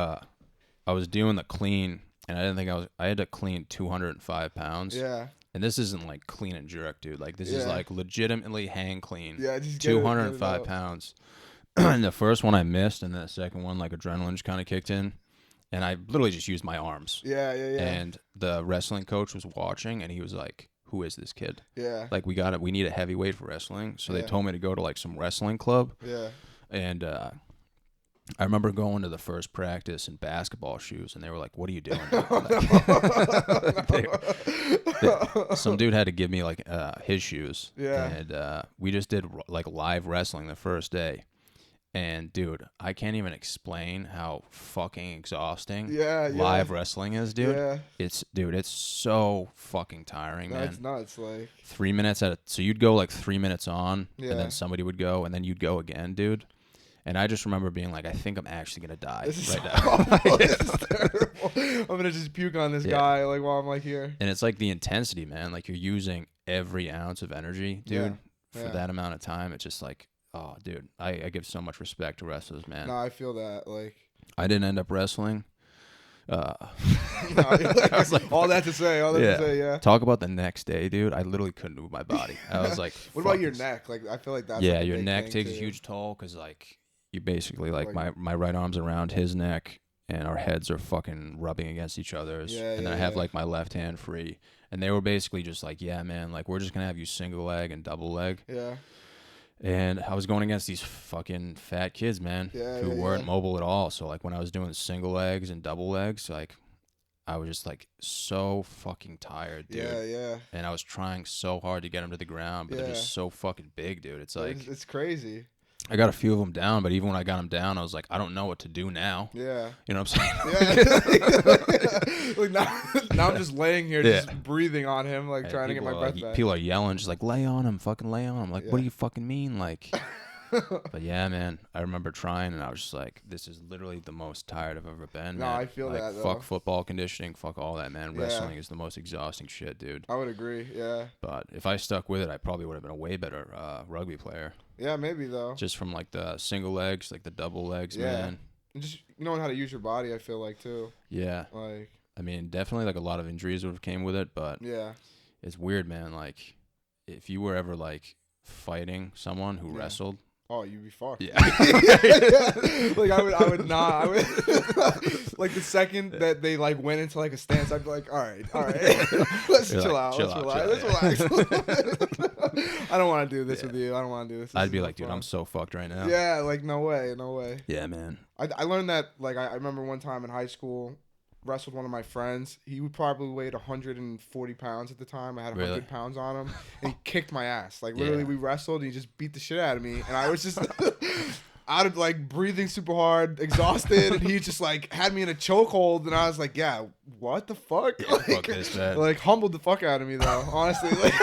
I was doing the clean, and I didn't think I had to clean 205 pounds. Yeah. And this isn't like clean and jerk, dude. Like this is Yeah. like legitimately hang clean. Yeah, just get it 205 out. pounds. And the first one I missed, and the second one like adrenaline just kind of kicked in, and I literally just used my arms. Yeah. And the wrestling coach was watching, and he was like, "Who is this kid? Yeah. Like we got it. We need a heavyweight for wrestling." So they Yeah. told me to go to like some wrestling club. Yeah. And I remember going to the first practice in basketball shoes, and they were like, "What are you doing?" Some dude had to give me like his shoes. Yeah. And we just did like live wrestling the first day. And dude, I can't even explain how fucking exhausting Yeah. live wrestling is, dude. Yeah. It's so fucking tiring, That's man. nuts. Like. 3 minutes so you'd go like 3 minutes on, Yeah. and then somebody would go, and then you'd go again, dude. And I just remember being like, I think I'm actually gonna die This is right now. awful. This is terrible. I'm gonna just puke on this Yeah. guy like while I'm like here. And it's like the intensity, man. Like you're using every ounce of energy, dude, for Yeah. that amount of time. It's just like, oh, dude, I give so much respect to wrestlers, man. No, I feel that. Like. I didn't end up wrestling. I was like, all that to say, yeah. Talk about the next day, dude. I literally couldn't move my body. I was like, what about fuck your this. neck? Like, I feel like that's Yeah, like a your big neck thing, takes a too. huge toll because like you basically like Like- my right arm's around his neck and our heads are fucking rubbing against each other's. And then I have like my left hand free. And they were basically just like, yeah, man, like we're just gonna have you single leg and double leg. Yeah. And I was going against these fucking fat kids, man, who weren't mobile at all. So like when I was doing single legs and double legs, like I was just like so fucking tired, dude. Yeah. And I was trying so hard to get them to the ground, but they're just so fucking big, dude. It's like It's crazy. I got a few of them down, but even when I got them down, I was like, I don't know what to do now. Yeah. You know what I'm saying? Like now I'm just laying here, just breathing on him, like trying to get my breath back. People are yelling, just like, lay on him, fucking lay on him. Like, what do you fucking mean? Like, but yeah, man, I remember trying, and I was just like, this is literally the most tired I've ever been. No, man. I feel like, that, though. Fuck football conditioning, fuck all that, man. Wrestling is the most exhausting shit, dude. I would agree, yeah. But if I stuck with it, I probably would have been a way better rugby player. Yeah, maybe, though. Just from like the single legs, like the double legs, man. And just knowing how to use your body, I feel like, too. Yeah. Like, I mean, definitely like a lot of injuries would have came with it, but yeah. it's weird, man. Like, if you were ever like fighting someone who wrestled, Oh, you'd be fucked. yeah, Like I would not. I would like the second that they like went into like a stance, I'd be like, all right, let's chill out, let's relax. I don't want to do this with you. I don't want to do this. I'd be like, dude, I'm so fucked right now. Yeah, like no way. Yeah, man. I learned that like I remember one time in high school, wrestled one of my friends. He would probably weighed 140 pounds at the time. I had 100 pounds on him, and he kicked my ass. Like literally, we wrestled, and he just beat the shit out of me, and I was just out of like breathing super hard, exhausted, and he just like had me in a chokehold, and I was like, yeah, what the fuck? Yeah, fuck this, man. Like humbled the fuck out of me though, honestly. Like,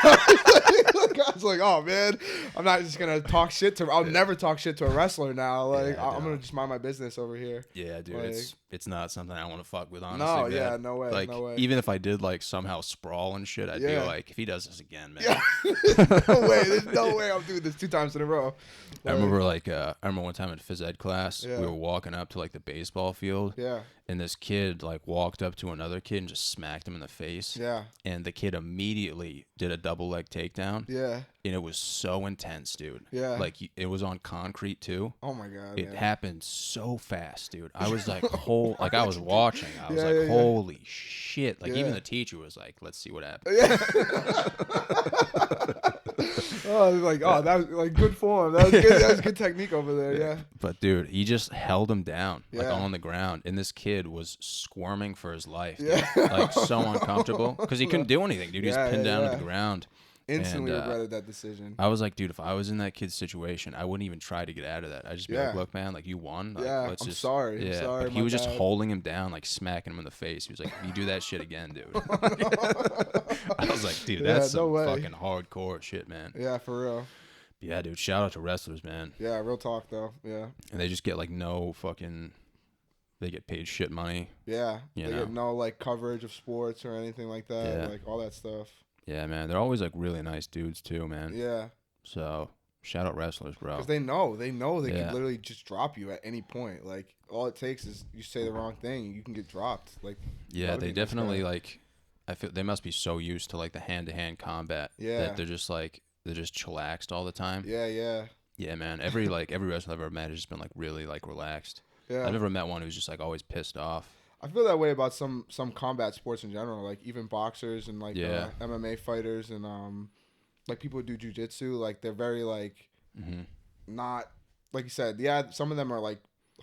I was like, oh man, I'm not just gonna talk shit to. I'll never talk shit to a wrestler now. Like I'm gonna just mind my business over here. Yeah, dude, like, it's not something I want to fuck with, honestly. No, man. yeah, no way, like, no way. Even if I did like somehow sprawl and shit, I'd be like, if he does this again, man. Yeah. There's no way I'm doing this 2 times in a row. I remember one time in phys ed class, we were walking up to like the baseball field. Yeah. And this kid like walked up to another kid and just smacked him in the face. Yeah. And the kid immediately did a double leg takedown. Yeah. And it was so intense, dude. Yeah. Like it was on concrete too. Oh my god. It man. happened so fast, dude. I was like, like I was watching. I was like, holy shit. Like even the teacher was like, let's see what happens. Yeah. That was like good form. That was good. That was good technique over there. Yeah. But dude, he just held him down like on the ground, and this kid was squirming for his life. Dude. Like so uncomfortable because he couldn't do anything, dude. He was pinned down to the ground. Instantly regretted that decision. I was like, dude, if I was in that kid's situation, I wouldn't even try to get out of that. I'd just be like, look, man, like you won. Like, let's I'm sorry. Yeah, I'm sorry, but he was just holding him down, like smacking him in the face. He was like, if you do that shit again, dude. I was like, dude, that's some fucking hardcore shit, man. Yeah, for real. Yeah, dude, shout out to wrestlers, man. Yeah, real talk though. Yeah. And they just get like no fucking, they get paid shit money. Yeah. They get no like coverage of sports or anything like that. Yeah. Like all that stuff. Yeah, man. They're always like really nice dudes too, man. Yeah. So shout out wrestlers, bro. Because they know they can literally just drop you at any point. Like all it takes is you say the wrong thing, you can get dropped. Like yeah, they definitely like. I feel they must be so used to like the hand-to-hand combat that they're just chillaxed all the time. Yeah, yeah. Yeah, man. Every wrestler I've ever met has just been like really like relaxed. Yeah. I've never met one who's just like always pissed off. I feel that way about some combat sports in general, like even boxers and like MMA fighters and like people who do jiu-jitsu, like they're very like not like you said, some of them are like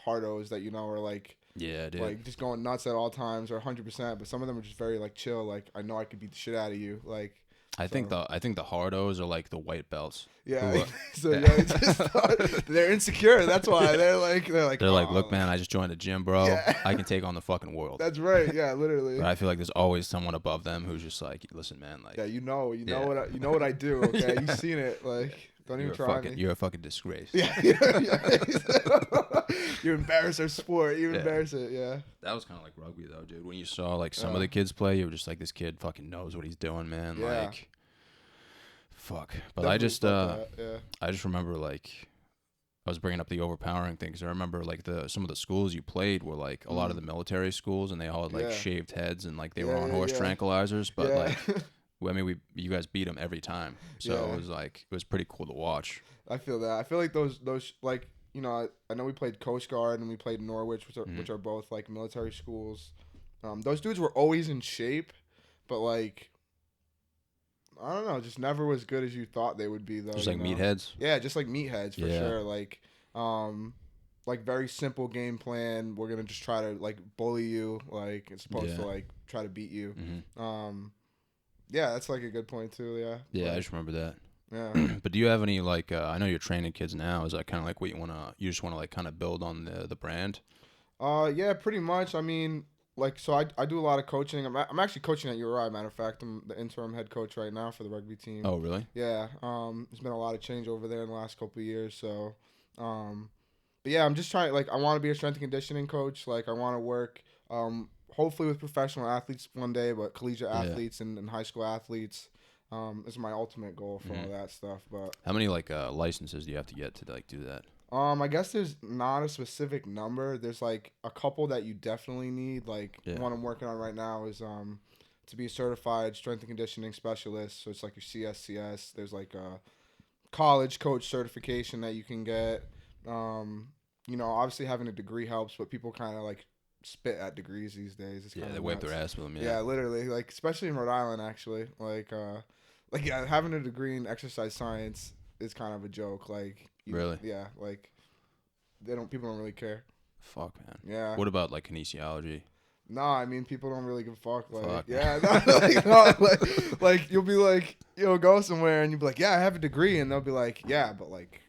hardos that are like dude. Like just going nuts at all times or 100%, but some of them are just very like chill, like I know I could beat the shit out of you, like I think the hardos are like the white belts. Yeah, they're insecure. That's why they're like, look, man, I just joined the gym, bro. Yeah. I can take on the fucking world. That's right. Yeah, literally. But I feel like there's always someone above them who's just like, listen, man, like, yeah, you know what I do. Okay, you've seen it. Like, don't even try me. You're a fucking disgrace. Yeah. You embarrass our sport. You embarrass it. Yeah. That was kind of like rugby though, dude. When you saw like some of the kids play, you were just like, this kid fucking knows what he's doing, man. Yeah. Like, fuck. But I just remember like I was bringing up the overpowering thing because I remember like some of the schools you played were like a lot of the military schools, and they all had like shaved heads and like they were on horse tranquilizers. But like, I mean, you guys beat them every time, so it was pretty cool to watch. I feel that. I feel like those like, you know, I know we played Coast Guard and we played Norwich, which are both like military schools. Those dudes were always in shape, but like, I don't know, just never as good as you thought they would be, though. Just like meatheads? Yeah, just like meatheads, for sure. Like very simple game plan. We're going to just try to, like, bully you, like, as opposed to, like, try to beat you. Yeah, that's, like, a good point, too, Yeah, like, I just remember that. Yeah. But do you have any, like, I know you're training kids now. Is that kind of like what you just want to, like, kind of build on the brand? Yeah, pretty much. I mean, like, so I do a lot of coaching. I'm actually coaching at URI, matter of fact. I'm the interim head coach right now for the rugby team. Oh, really? Yeah. There's been a lot of change over there in the last couple of years. So, but yeah, I'm just trying, like, I want to be a strength and conditioning coach. Like, I want to work, hopefully with professional athletes one day, but collegiate athletes and high school athletes is my ultimate goal for all that stuff. But how many, like, licenses do you have to get to, like, do that? I guess there's not a specific number. There's like a couple that you definitely need. Like one I'm working on right now is to be a certified strength and conditioning specialist. So it's like your CSCS. There's like a college coach certification that you can get. You know, obviously having a degree helps, but people kind of like spit at degrees these days. It's they wipe their ass with them. Yeah, literally. Like especially in Rhode Island, actually. Like having a degree in exercise science is kind of a joke. Like. Really? Yeah, like people don't really care. Fuck, man. Yeah. What about like kinesiology? Nah, I mean people don't really give a fuck. Like, fuck. Yeah, like you'll be like, you'll go somewhere and you'll be like, yeah, I have a degree, and they'll be like, yeah, but like,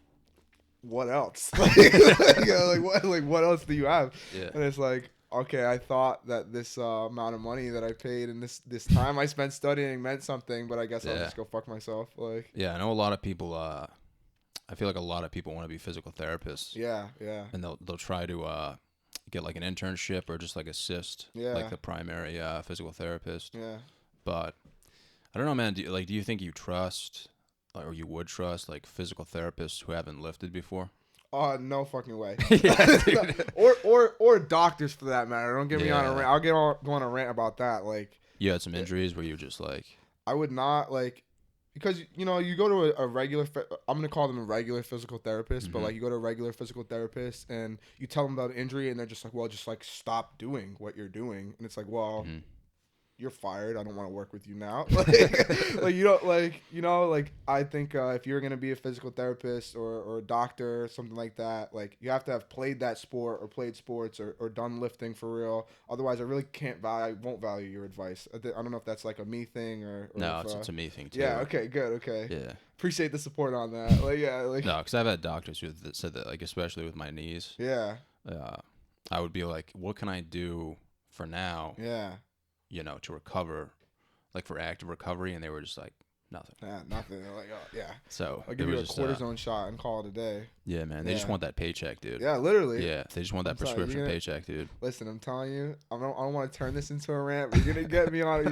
what else? What else do you have? Yeah. And it's like, okay, I thought that this amount of money that I paid and this time I spent studying meant something, but I guess I'll just go fuck myself. Like. Yeah, I know a lot of people. I feel like a lot of people want to be physical therapists. Yeah. And they'll try to get like an internship or just like assist like the primary physical therapist. Yeah. But I don't know, man. Do you think you trust or you would trust like physical therapists who haven't lifted before? No fucking way. Yeah, or doctors for that matter. Don't get me on a rant. I'll go on a rant about that. Like, you had some injuries where you're just like, I would not like. Because, you know, you go to a regular, I'm going to call them a regular physical therapist, but, like, you go to a regular physical therapist and you tell them about an injury and they're just like, well, just, like, stop doing what you're doing. And it's like, well, you're fired. I don't want to work with you now. Like you don't, like, you know, like, I think if you're going to be a physical therapist or a doctor or something like that, like, you have to have played that sport or played sports or done lifting for real. Otherwise, I really won't value your advice. I don't know if that's, like, a me thing or no, if, it's a me thing, too. Yeah, okay, good, okay. Yeah. Appreciate the support on that. Like, yeah, like. No, because I've had doctors who said that, like, especially with my knees. Yeah. I would be like, what can I do for now? Yeah. You know, to recover, like for active recovery, and they were just like, nothing. Yeah, nothing. They're like, oh, yeah. So I'll give you a cortisone shot and call it a day. Yeah, man. They just want that paycheck, dude. Yeah, literally. Yeah, they just want that prescription paycheck, dude. Listen, I'm telling you, I don't want to turn this into a rant, but you're gonna get me on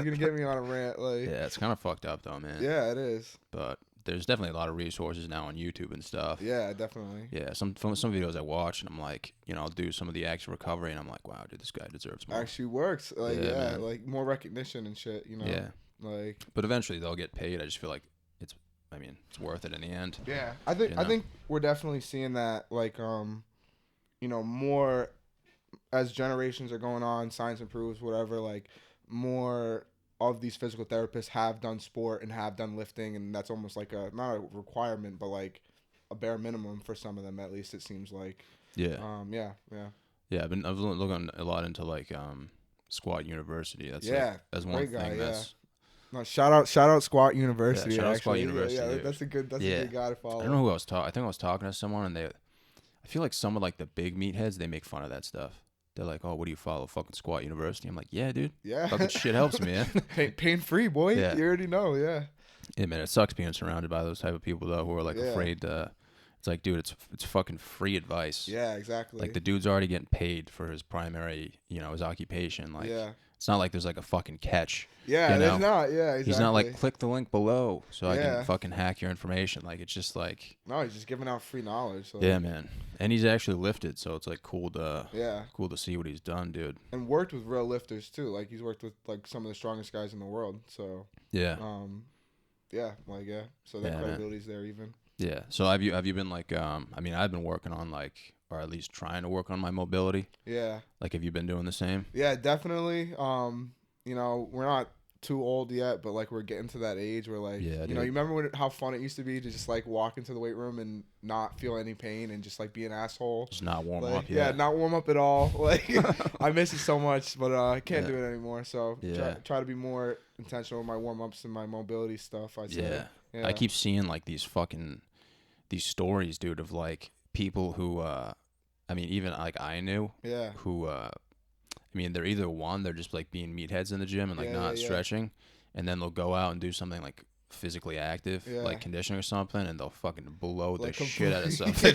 a rant. Like, yeah, it's kind of fucked up though, man. Yeah, it is. But there's definitely a lot of resources now on YouTube and stuff. Yeah, definitely. Yeah, some videos I watch and I'm like, you know, I'll do some of the active recovery and I'm like, wow, dude, this guy deserves more. Actually works. Like, yeah, like more recognition and shit, you know. Yeah. Like, but eventually they'll get paid. I just feel like it's worth it in the end. Yeah. I think we're definitely seeing that, like, you know, more as generations are going on, science improves, whatever, like, more of these physical therapists have done sport and have done lifting, and that's almost like not a requirement, but like a bare minimum for some of them, at least it seems like. Yeah. Yeah. I've been looking a lot into like Squat University. That's that's one thing. No, shout out Squat University. Yeah, shout out Squat University. Yeah, that's a good guy to follow. I don't know who I was talking. I think I was talking to someone, and I feel like some of like the big meatheads, they make fun of that stuff. They're like, oh, what do you follow? Fucking Squat University. I'm like, yeah, dude. Yeah. Fucking shit helps me, man. Pain free, boy. Yeah. You already know, yeah. Yeah, man. It sucks being surrounded by those type of people though, who are like afraid to It's like, dude, it's fucking free advice. Yeah, exactly. Like the dude's already getting paid for his primary, his occupation. Like, it's not like there's like a fucking catch. Yeah, there's not. Yeah, exactly. He's not like, click the link below so I Yeah. can fucking hack your information. Like, it's just like, no, he's just giving out free knowledge. So. yeah, man. And he's actually lifted, so it's like cool to see what he's done, dude. And worked with real lifters too. Like he's worked with like some of the strongest guys in the world. So yeah, So that credibility's there even. Yeah. So have you been like I mean, I've been working on like, or at least trying to work on my mobility. Yeah. Like, have you been doing the same? Yeah, definitely. We're not too old yet, but like we're getting to that age where like, you remember how fun it used to be to just like walk into the weight room and not feel any pain and just like be an asshole. Just not warm like, up. Yeah, not warm up at all. Like I miss it so much, but I can't do it anymore. So try to be more intentional with my warm ups and my mobility stuff. I say. Yeah. I keep seeing like these stories, dude, of like people who I mean, even like I knew who I mean, they're either they're just like being meatheads in the gym and like not stretching, and then they'll go out and do something like physically active, like conditioning or something, and they'll fucking blow like the shit out of something.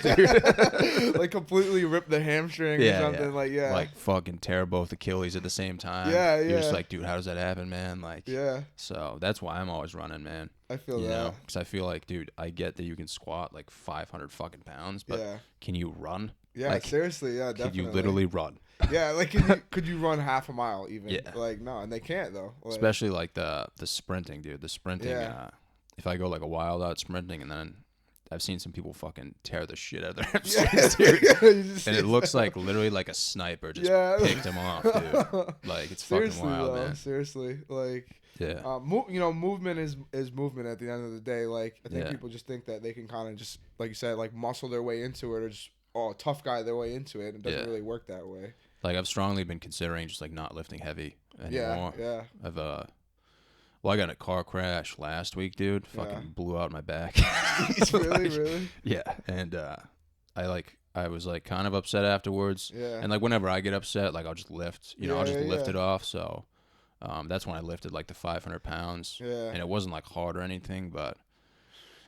Like completely rip the hamstring or something. Like fucking tear both Achilles at the same time. You're just like, dude, how does that happen, man? Like, so that's why I'm always running, man. I feel you know, because I feel like, dude, I get that you can squat like 500 fucking pounds, but can you run? Yeah, like, seriously, definitely. Could you literally run? Yeah, like could you run half a mile even? Yeah. Like no, and they can't though. Like, especially like the sprinting, dude. The sprinting. If I go like a wild out sprinting, and then I've seen some people fucking tear the shit out of their hamstrings, dude. And it looks like literally like a sniper just picked them off, dude. Like it's seriously, fucking wild, though, man. Seriously, like. Yeah. Movement is movement at the end of the day. Like I think people just think that they can kind of just, like you said, like muscle their way into it, or just tough guy their way into it. It doesn't really work that way. Like I've strongly been considering just like not lifting heavy anymore. Yeah. I've I got in a car crash last week, dude. Fucking blew out my back. Really? Yeah, and I was like kind of upset afterwards. Yeah. And like whenever I get upset, like I'll just lift. I'll just lift it off. So. That's when I lifted like the 500 pounds. Yeah. And it wasn't like hard or anything, but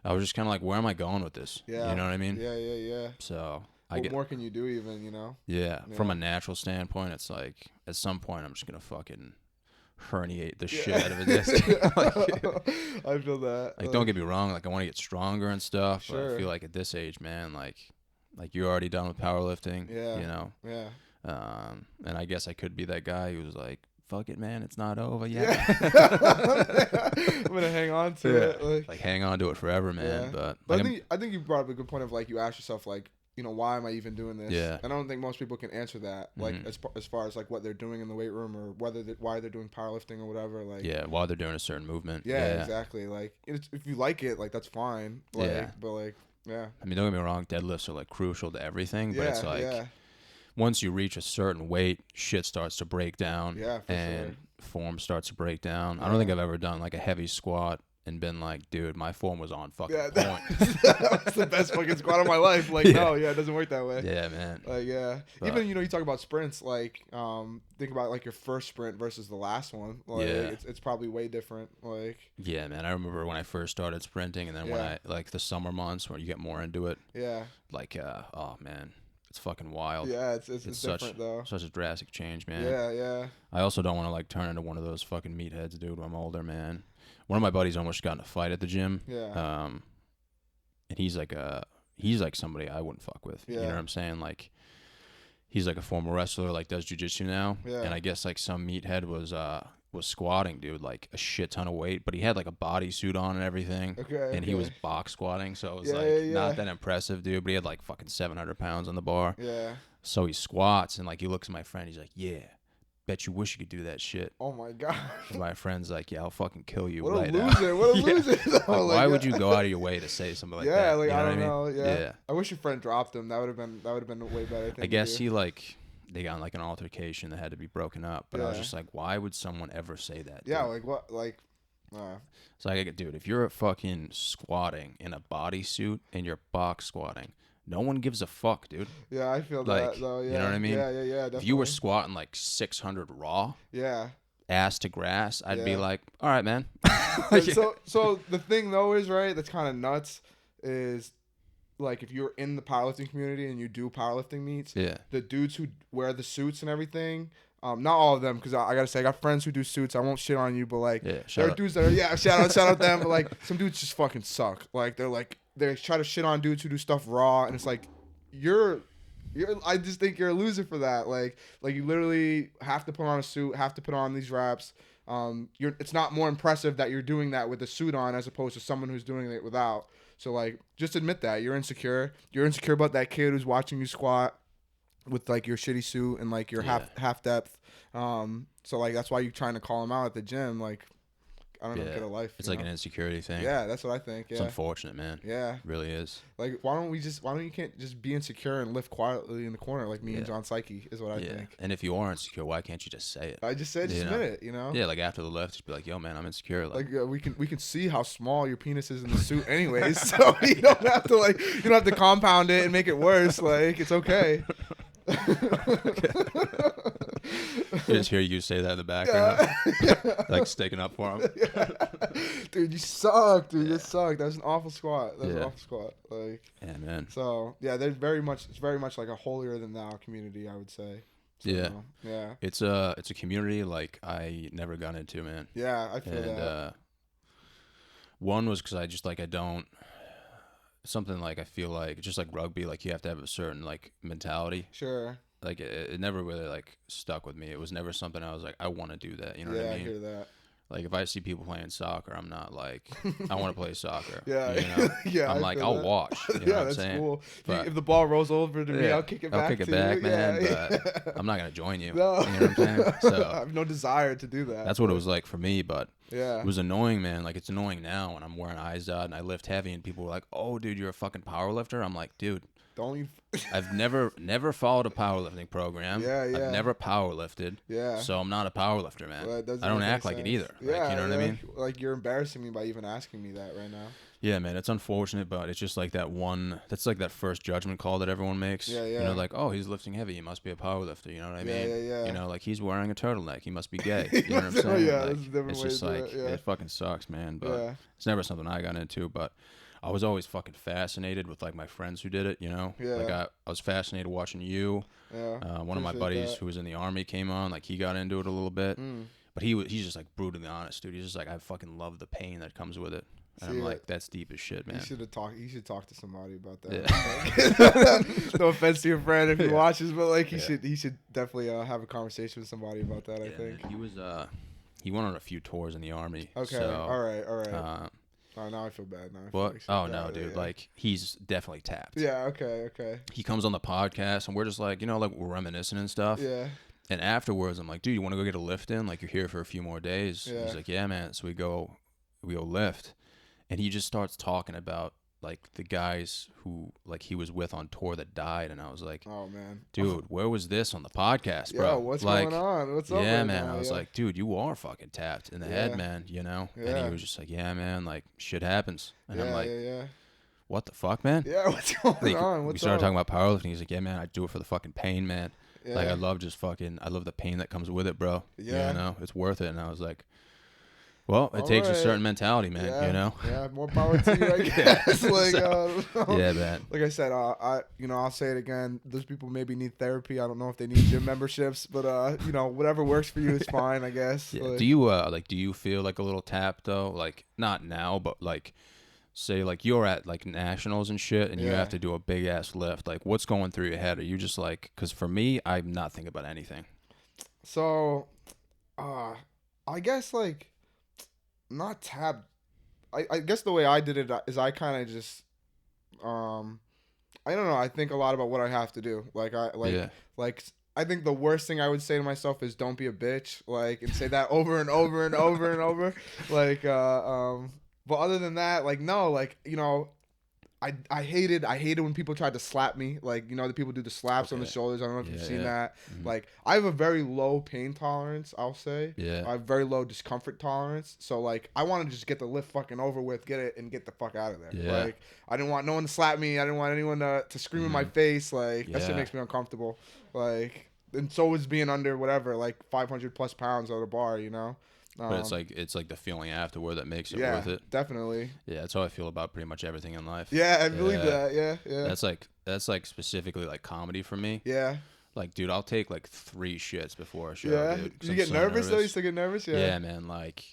I was just kind of like, where am I going with this? Yeah. You know what I mean? Yeah. So what more can you do even, Yeah. From a natural standpoint, it's like at some point I'm just going to fucking herniate the shit out of a disc. I feel that. Like, don't get me wrong. Like, I want to get stronger and stuff. Sure. But I feel like at this age, man, like you're already done with powerlifting. Yeah. Yeah. And I guess I could be that guy who's like, fuck it, man, it's not over yet. I'm gonna hang on to it. Like hang on to it forever, man. But I think you brought up a good point of like you ask yourself like, why am I even doing this? Yeah. And I don't think most people can answer that. Like as far as like what they're doing in the weight room or why they're doing powerlifting or whatever. Like while they're doing a certain movement. Yeah. Exactly. Like if you like it, like that's fine. Like, but like I mean, don't get me wrong, deadlifts are like crucial to everything, but it's like. Once you reach a certain weight, shit starts to break down. Yeah, for and form starts to break down. I don't think I've ever done like a heavy squat and been like, dude, my form was on fucking point. That was the best fucking squat of my life. Like, no, it doesn't work that way. Yeah, man. Like, but, even, you talk about sprints, like, think about like your first sprint versus the last one. Like, it's probably way different. Like, yeah, man. I remember when I first started sprinting, and then when I, like the summer months where you get more into it. Yeah. Like, oh man. It's fucking wild. Yeah, it's different though. Such a drastic change, man. Yeah. I also don't want to like turn into one of those fucking meatheads, dude, when I'm older, man. One of my buddies almost got in a fight at the gym. Yeah. And he's like somebody I wouldn't fuck with. Yeah. You know what I'm saying? Like, he's like a former wrestler, like does jujitsu now. Yeah. And I guess like some meathead was squatting, dude, like a shit ton of weight, but he had like a bodysuit on and everything. Okay. And he was box squatting, so it was not that impressive, dude. But he had like fucking 700 pounds on the bar. Yeah. So he squats and like he looks at my friend. He's like, "Yeah, bet you wish you could do that shit." Oh my god. And my friend's like, "Yeah, I'll fucking kill you what right a loser. now." What a loser. Though. Like, why would you go out of your way to say something like that? Yeah, like you know I don't know. Yeah. I wish your friend dropped him. That would have been a way better thing. I guess they got in like an altercation that had to be broken up. But I was just like, why would someone ever say that? Yeah, dude? like what? Like, it's like, dude, if you're fucking squatting in a bodysuit and you're box squatting, no one gives a fuck, dude. Yeah, I feel like, that though. Yeah. You know what I mean? Yeah, definitely. If you were squatting like 600 raw, ass to grass, I'd be like, all right, man. So the thing though is, right, that's kind of nuts is like if you're in the powerlifting community and you do powerlifting meets, Yeah. the dudes who wear the suits and everything, not all of them, because I gotta say I got friends who do suits. I won't shit on you, but like Yeah, there shout are out. dudes that are shout out them, but like some dudes just fucking suck. Like they try to shit on dudes who do stuff raw, and it's like you're I just think you're a loser for that. Like you literally have to put on a suit, have to put on these reps. It's not more impressive that you're doing that with a suit on as opposed to someone who's doing it without. So like just admit that you're insecure. You're insecure about that kid who's watching you squat with like your shitty suit and like your half depth. So like that's why you're trying to call him out at the gym. Like I don't know, get a life. It's like an insecurity thing. Yeah, that's what I think. Yeah. It's unfortunate, man. Yeah. It really is. Like why don't you can't just be insecure and lift quietly in the corner like me and John Psyche is what I think. And if you are insecure, why can't you just say it? I just said just admit it, you know? Yeah, like after the lift, just be like, yo man, I'm insecure. Like we can see how small your penis is in the suit anyways, so you don't have to compound it and make it worse. Like it's okay. You just hear you say that in the background, like sticking up for him. Dude, you suck, dude. You suck. That was an awful squat. Like, yeah, man. So yeah, it's very much like a holier than thou community, I would say. So, yeah. It's a community like I never got into, man. Yeah, I feel that. One was because I don't. Something like I feel like just like rugby, like you have to have a certain like mentality. Sure. Like it never really like stuck with me. It was never something I was like I want to do that. You know what I mean? Yeah, I hear that. Like if I see people playing soccer, I'm not like I want to play soccer. Yeah, you know? yeah. I'm like I'll watch. You know what I'm that's saying? cool. But, if the ball rolls over to me, I'll kick it back. I'll kick it back, man. Yeah. But I'm not gonna join you. No. You know what I'm saying? So I have no desire to do that. that's what it was like for me. But yeah, it was annoying, man. Like it's annoying now when I'm wearing Izod and I lift heavy and people were like, "Oh, dude, you're a fucking power lifter." I'm like, dude. Don't you? I've never followed a powerlifting program. Yeah. I've never powerlifted. Yeah. So I'm not a powerlifter, man. Well, I don't act like it either. Yeah, like, you know what I mean? Like you're embarrassing me by even asking me that right now. Yeah, man, it's unfortunate, but it's just like that's like that first judgment call that everyone makes. Yeah. You know, like, oh, he's lifting heavy, he must be a powerlifter. You know what I mean? Yeah. You know, like he's wearing a turtleneck, he must be gay. You know what I'm saying? Yeah, like, that's a different it's way just to do like it, yeah. it fucking sucks, man. But it's never something I got into. But I was always fucking fascinated with like my friends who did it. You know, like I was fascinated watching you. Yeah. One of my buddies who was in the army came on, like he got into it a little bit. But he's just like brutally honest, dude. He's just like, I fucking love the pain that comes with it. And I'm like, that's deep as shit, man. You should talk to somebody about that. Yeah. No offense to your friend if he watches, but like he should definitely have a conversation with somebody about that. I think man, he went on a few tours in the army. Okay, so, all right. Oh, now I feel bad. What? Oh no, dude! Like he's definitely tapped. Yeah. Okay. He comes on the podcast and we're just like, like we're reminiscing and stuff. Yeah. And afterwards, I'm like, dude, you want to go get a lift in? Like you're here for a few more days. Yeah. He's like, yeah, man. So we go lift. And he just starts talking about like the guys who like he was with on tour that died, and I was like, oh man, dude, where was this on the podcast, bro? Yeah, what's going on? What's up? Yeah, right man. now? I was like, dude, you are fucking tapped in the head, man. You know? Yeah. And he was just like, yeah, man, like shit happens. And I'm like, yeah. What the fuck, man? Yeah, what's going on? We started talking about powerlifting. He's like, yeah, man, I do it for the fucking pain, man. Yeah. Like I love the pain that comes with it, bro. Yeah. You know, it's worth it. And I was like, well, it takes a certain mentality, man. Yeah. You know. Yeah, more power to you, I guess. Like, yeah, man. Like I said, I'll say it again. Those people maybe need therapy. I don't know if they need gym memberships, but whatever works for you is fine, I guess. Yeah. Like, do you feel like a little tap though? Like not now, but like, say like you're at like nationals and shit, and you have to do a big ass lift. Like, what's going through your head? Are you just like? Because for me, I'm not thinking about anything. So, I guess like. Not tabbed. I guess the way I did it is I kind of just I don't know, I think a lot about what I have to do. Like I think the worst thing I would say to myself is don't be a bitch, like, and say that over and over and over and over. Like but other than that, like no, like, I hated when people tried to slap me. Like, the people do the slaps on the shoulders. I don't know if you've seen that. Mm-hmm. Like, I have a very low pain tolerance, I'll say. Yeah. I have very low discomfort tolerance. So, like, I want to just get the lift fucking over with, get it, and get the fuck out of there. Yeah. Like, I didn't want no one to slap me. I didn't want anyone to scream in my face. Like, that shit makes me uncomfortable. Like, and so is being under whatever, like 500 plus pounds on the bar, But it's like the feeling afterward that makes it yeah, worth it. Definitely. Yeah, that's how I feel about pretty much everything in life. Yeah, I believe that. Yeah. That's like specifically like comedy for me. Yeah. Like, dude, I'll take like 3 shits before a show. Yeah. Dude, Did you get nervous though? You still get nervous? Yeah. Yeah, man. Like,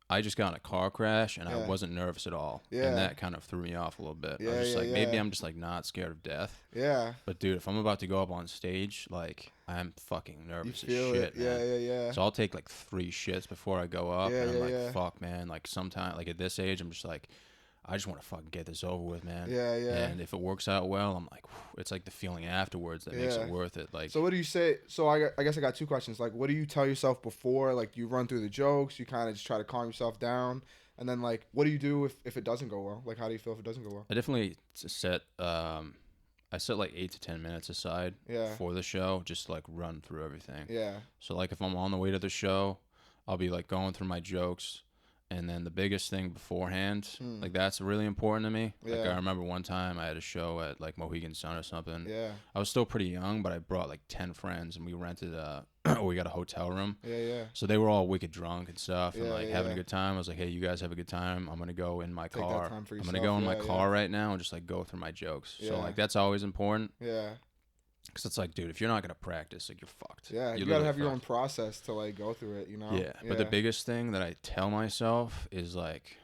I just got in a car crash and I Yeah. wasn't nervous at all. Yeah. And that kind of threw me off a little bit. Yeah, I was just like, maybe yeah. I'm just like not scared of death. Yeah. But dude, if I'm about to go up on stage, like I'm fucking You nervous as feel shit, it. man. Yeah. So I'll take like 3 shits before I go up, Yeah, and I'm like, yeah. fuck, man. Like sometimes, like at this age, I'm just like, I just want to fucking get this over with, man. Yeah. And if it works out well, I'm like, whew, it's like the feeling afterwards that makes Yeah. it worth it. Like, So what do you say? So I guess I got 2 questions. Like, what do you tell yourself before? Like, you run through the jokes, you kind of just try to calm yourself down, and then like, what do you do if it doesn't go well? Like, how do you feel if it doesn't go well? I definitely set I set like 8 to 10 minutes aside Yeah. for the show, just to, like run through everything. Yeah. So like if I'm on the way to the show, I'll be like going through my jokes, and then the biggest thing beforehand, like that's really important to me. Like Yeah. I remember one time I had a show at like Mohegan Sun or something. Yeah. I was still pretty young, but I brought like 10 friends and we rented we got a hotel room. Yeah. So they were all wicked drunk and stuff and Yeah, like having a good time. I was like, hey, you guys have a good time. I'm gonna go in my Take that car. time for I'm gonna yourself. go in my Yeah, car right now and just like go through my jokes. Yeah. So like that's always important. Yeah. Cause it's like, dude, if you're not gonna practice, like you're fucked. Yeah. You're You gotta literally have your own fucked. process to like go through it. You know. Yeah. But the biggest thing that I tell myself is like,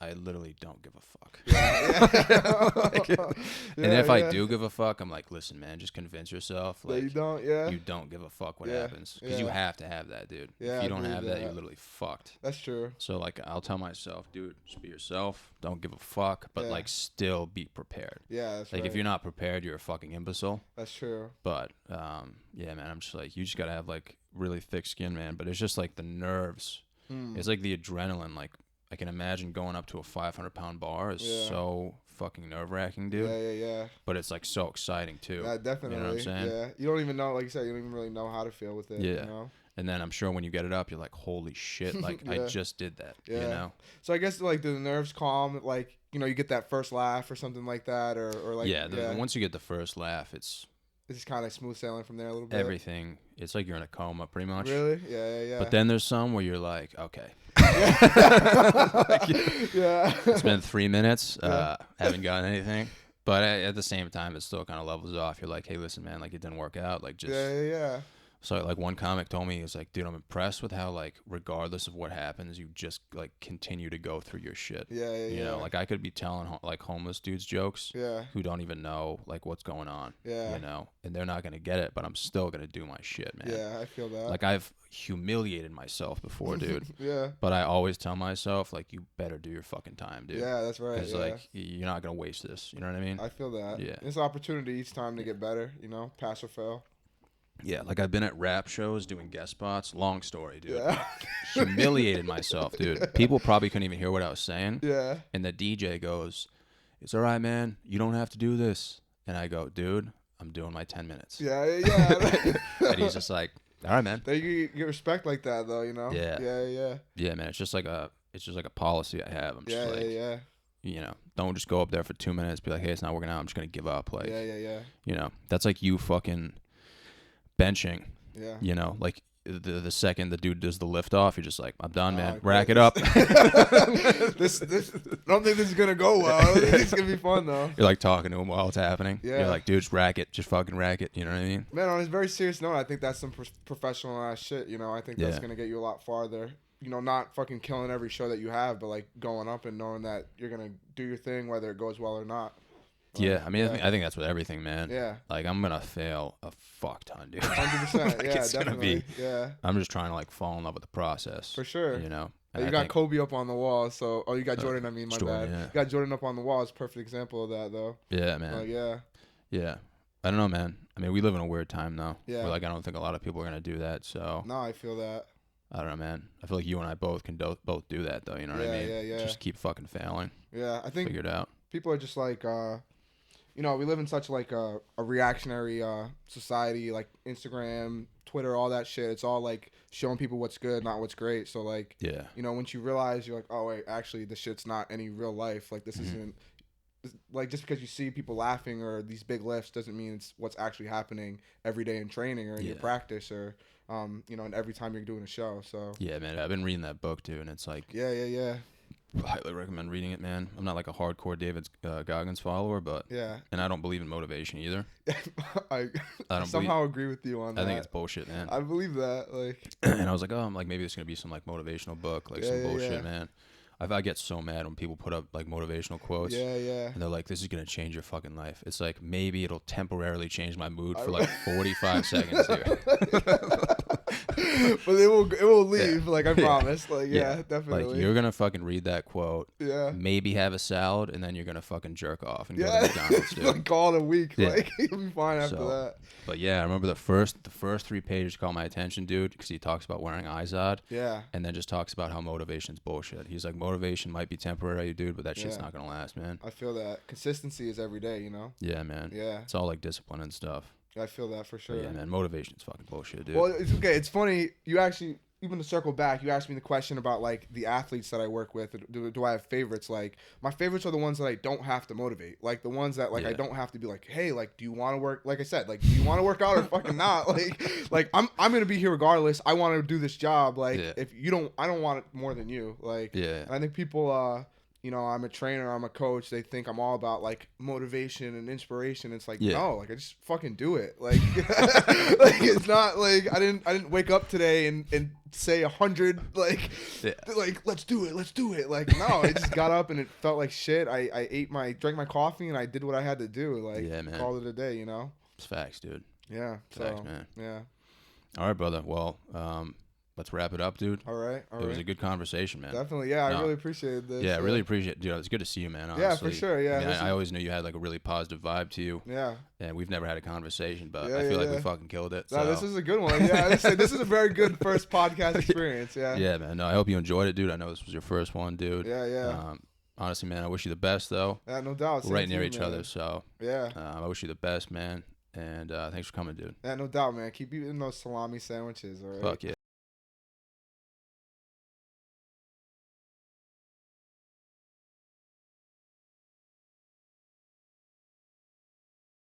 I literally don't give a fuck. Yeah. And if I do give a fuck, I'm like, listen, man, just convince yourself. That Like, you don't. Yeah. you don't give a fuck what Yeah, happens. Because you yeah. have to have that, dude. Yeah, if I you don't believe have that, that. you're literally fucked. That's true. So, like, I'll tell myself, dude, just be yourself. Don't give a fuck. But, Yeah. like, still be prepared. Yeah. That's Like, right. if you're not prepared, you're a fucking imbecile. That's true. But, yeah, man, I'm just like, you just got to have, like, really thick skin, man. But it's just, like, the nerves. It's like the adrenaline. Like, I can imagine going up to a 500-pound bar is Yeah. so fucking nerve-wracking, dude. Yeah. But it's like so exciting too. Yeah, definitely. You know what I'm saying? Yeah. You don't even know, like you said, you don't even really know how to feel with it. Yeah. You know? And then I'm sure when you get it up, you're like, holy shit, like Yeah. I just did that. Yeah. You know? So I guess like do the nerves calm, like, you know, you get that first laugh or something like that, or like Once you get the first laugh, it's it's just kind of smooth sailing from there a little bit. everything. It's like you're in a coma pretty much. Really? Yeah. But then there's some where you're like, okay, Yeah. it's been 3 minutes, haven't gotten anything. But at the same time, it still kind of levels off. You're like, hey, listen, man, like it didn't work out. Like just Yeah. So like one comic told me, he was like, dude, I'm impressed with how like regardless of what happens, you just like continue to go through your shit. Yeah. You know, like I could be telling like homeless dudes jokes Yeah. who don't even know like what's going on. Yeah. You know, and they're not gonna get it, but I'm still gonna do my shit, man. Yeah, I feel that. Like I've humiliated myself before, dude. Yeah. But I always tell myself like, you better do your fucking time, dude. Yeah, that's right. Because Yeah. like you're not gonna waste this. You know what I mean? I feel that. Yeah. It's an opportunity each time to get better, you know, pass or fail. Yeah, like I've been at rap shows doing guest spots. Long story, dude. Yeah. Humiliated myself, dude. People probably couldn't even hear what I was saying. Yeah. And the DJ goes, "It's all right, man. You don't have to do this." And I go, "Dude, I'm doing my 10 minutes." Yeah. And he's just like, "All right, man." You get respect like that though, you know? Yeah. Yeah. Yeah, man. It's just like a policy I have. I'm just like, Yeah. you know, don't just go up there for 2 minutes, be like, "Hey, it's not working out. I'm just gonna give up." Like, Yeah. you know, that's like you fucking benching. Yeah. You know, like the second the dude does the lift off, you're just like, "I'm done, man. Okay. Rack it up." this I don't think this is gonna go well. I don't think it's gonna be fun though. You're like talking to him while it's happening. Yeah. You're like, "Dude, just rack it. Just fucking rack it." You know what I mean? Man, on a very serious note, I think that's some professional ass shit. You know, I think that's Yeah. gonna get you a lot farther. You know, not fucking killing every show that you have, but like going up and knowing that you're gonna do your thing, whether it goes well or not. Yeah, I mean, I think that's with everything, man. Yeah. Like, I'm gonna fail a fuck ton, dude. 100%. Like, Yeah, it's gonna definitely. be. Yeah, I'm just trying to like fall in love with the process. for sure. You know. Hey, And you I got think- Kobe up on the wall, so you got Jordan. I mean, my Jordan, bad. yeah. You got Jordan up on the wall. It's a perfect example of that, though. Yeah, man. Like, yeah. Yeah. I don't know, man. I mean, we live in a weird time though. Yeah. Where, like, I don't think a lot of people are gonna do that. So No, I feel that. I don't know, man. I feel like you and I both can both do that though. You know what I mean? Yeah. Just keep fucking failing. Yeah, I think Figure it out. people are just like, you know, we live in such like a reactionary society, like Instagram, Twitter, all that shit. It's all like showing people what's good, not what's great. So like, Yeah. you know, once you realize, you're like, oh wait, actually, this shit's not any real life. Like this isn't. Like just because you see people laughing or these big lifts doesn't mean it's what's actually happening every day in training or in your Yeah. practice or you know, and every time you're doing a show. So Yeah, man. I've been reading that book, dude, and it's like, yeah. I highly recommend reading it, man. I'm not like a hardcore David Goggins follower, but Yeah. and I don't believe in motivation either. I don't somehow agree with you on that. I think it's bullshit, man. I believe that. Like, And I was like, oh, I'm like, maybe it's gonna be some like motivational book, like some bullshit, yeah. man. I get so mad when people put up like motivational quotes. Yeah. And they're like, this is gonna change your fucking life. It's like maybe it'll temporarily change my mood for like 45 seconds, dude. But it will leave, like I promise. Like definitely. Like you're gonna fucking read that quote. Yeah. Maybe have a salad, and then you're gonna fucking jerk off and go Yeah. to McDonald's, dude. Like call it a week. Yeah. Like you'll be fine after So, that. But yeah, I remember the first 3 pages caught my attention, dude, because he talks about wearing Izod. Yeah. And then just talks about how motivation's bullshit. He's like, motivation might be temporary, dude, but that shit's not gonna last, man. I feel that consistency is every day. You know. Yeah, man. Yeah. It's all like discipline and stuff. I feel that for sure. But yeah, man. Motivation's fucking bullshit, dude. Well, it's okay. It's funny. You actually, even to circle back, you asked me the question about like the athletes that I work with. Do I have favorites? Like my favorites are the ones that I don't have to motivate. Like the ones that like I don't have to be like, hey, like, do you want to work? Like I said, like, do you want to work out or fucking not? Like I'm gonna be here regardless. I want to do this job. Like if you don't, I don't want it more than you. Like and I think people you know, I'm a trainer, I'm a coach. They think I'm all about like motivation and inspiration. It's like no, like I just fucking do it. Like, like it's not like I didn't wake up today and say 100 like let's do it. Like no, I just got up and it felt like shit. I drank my coffee and I did what I had to do. Like called it a day. You know. It's facts, dude. Yeah. Facts, man. Yeah. All right, brother. Well, let's wrap it up, dude. All right. It was a good conversation, man. Definitely. Yeah, I really appreciated this. Yeah, I really appreciate it. Dude, it's good to see you, man, honestly. Yeah, for sure. Yeah. I mean, I always knew you had like a really positive vibe to you. Yeah. And we've never had a conversation, but I feel like we fucking killed it. So. No, this is a good one. Yeah, this is a very good first podcast experience. Yeah. Yeah, man. No, I hope you enjoyed it, dude. I know this was your first one, dude. Yeah. Honestly, man, I wish you the best, though. Yeah, no doubt. We're right near each other, so. Yeah. I wish you the best, man. And thanks for coming, dude. Yeah, no doubt, man. Keep eating those salami sandwiches, all right? Fuck yeah.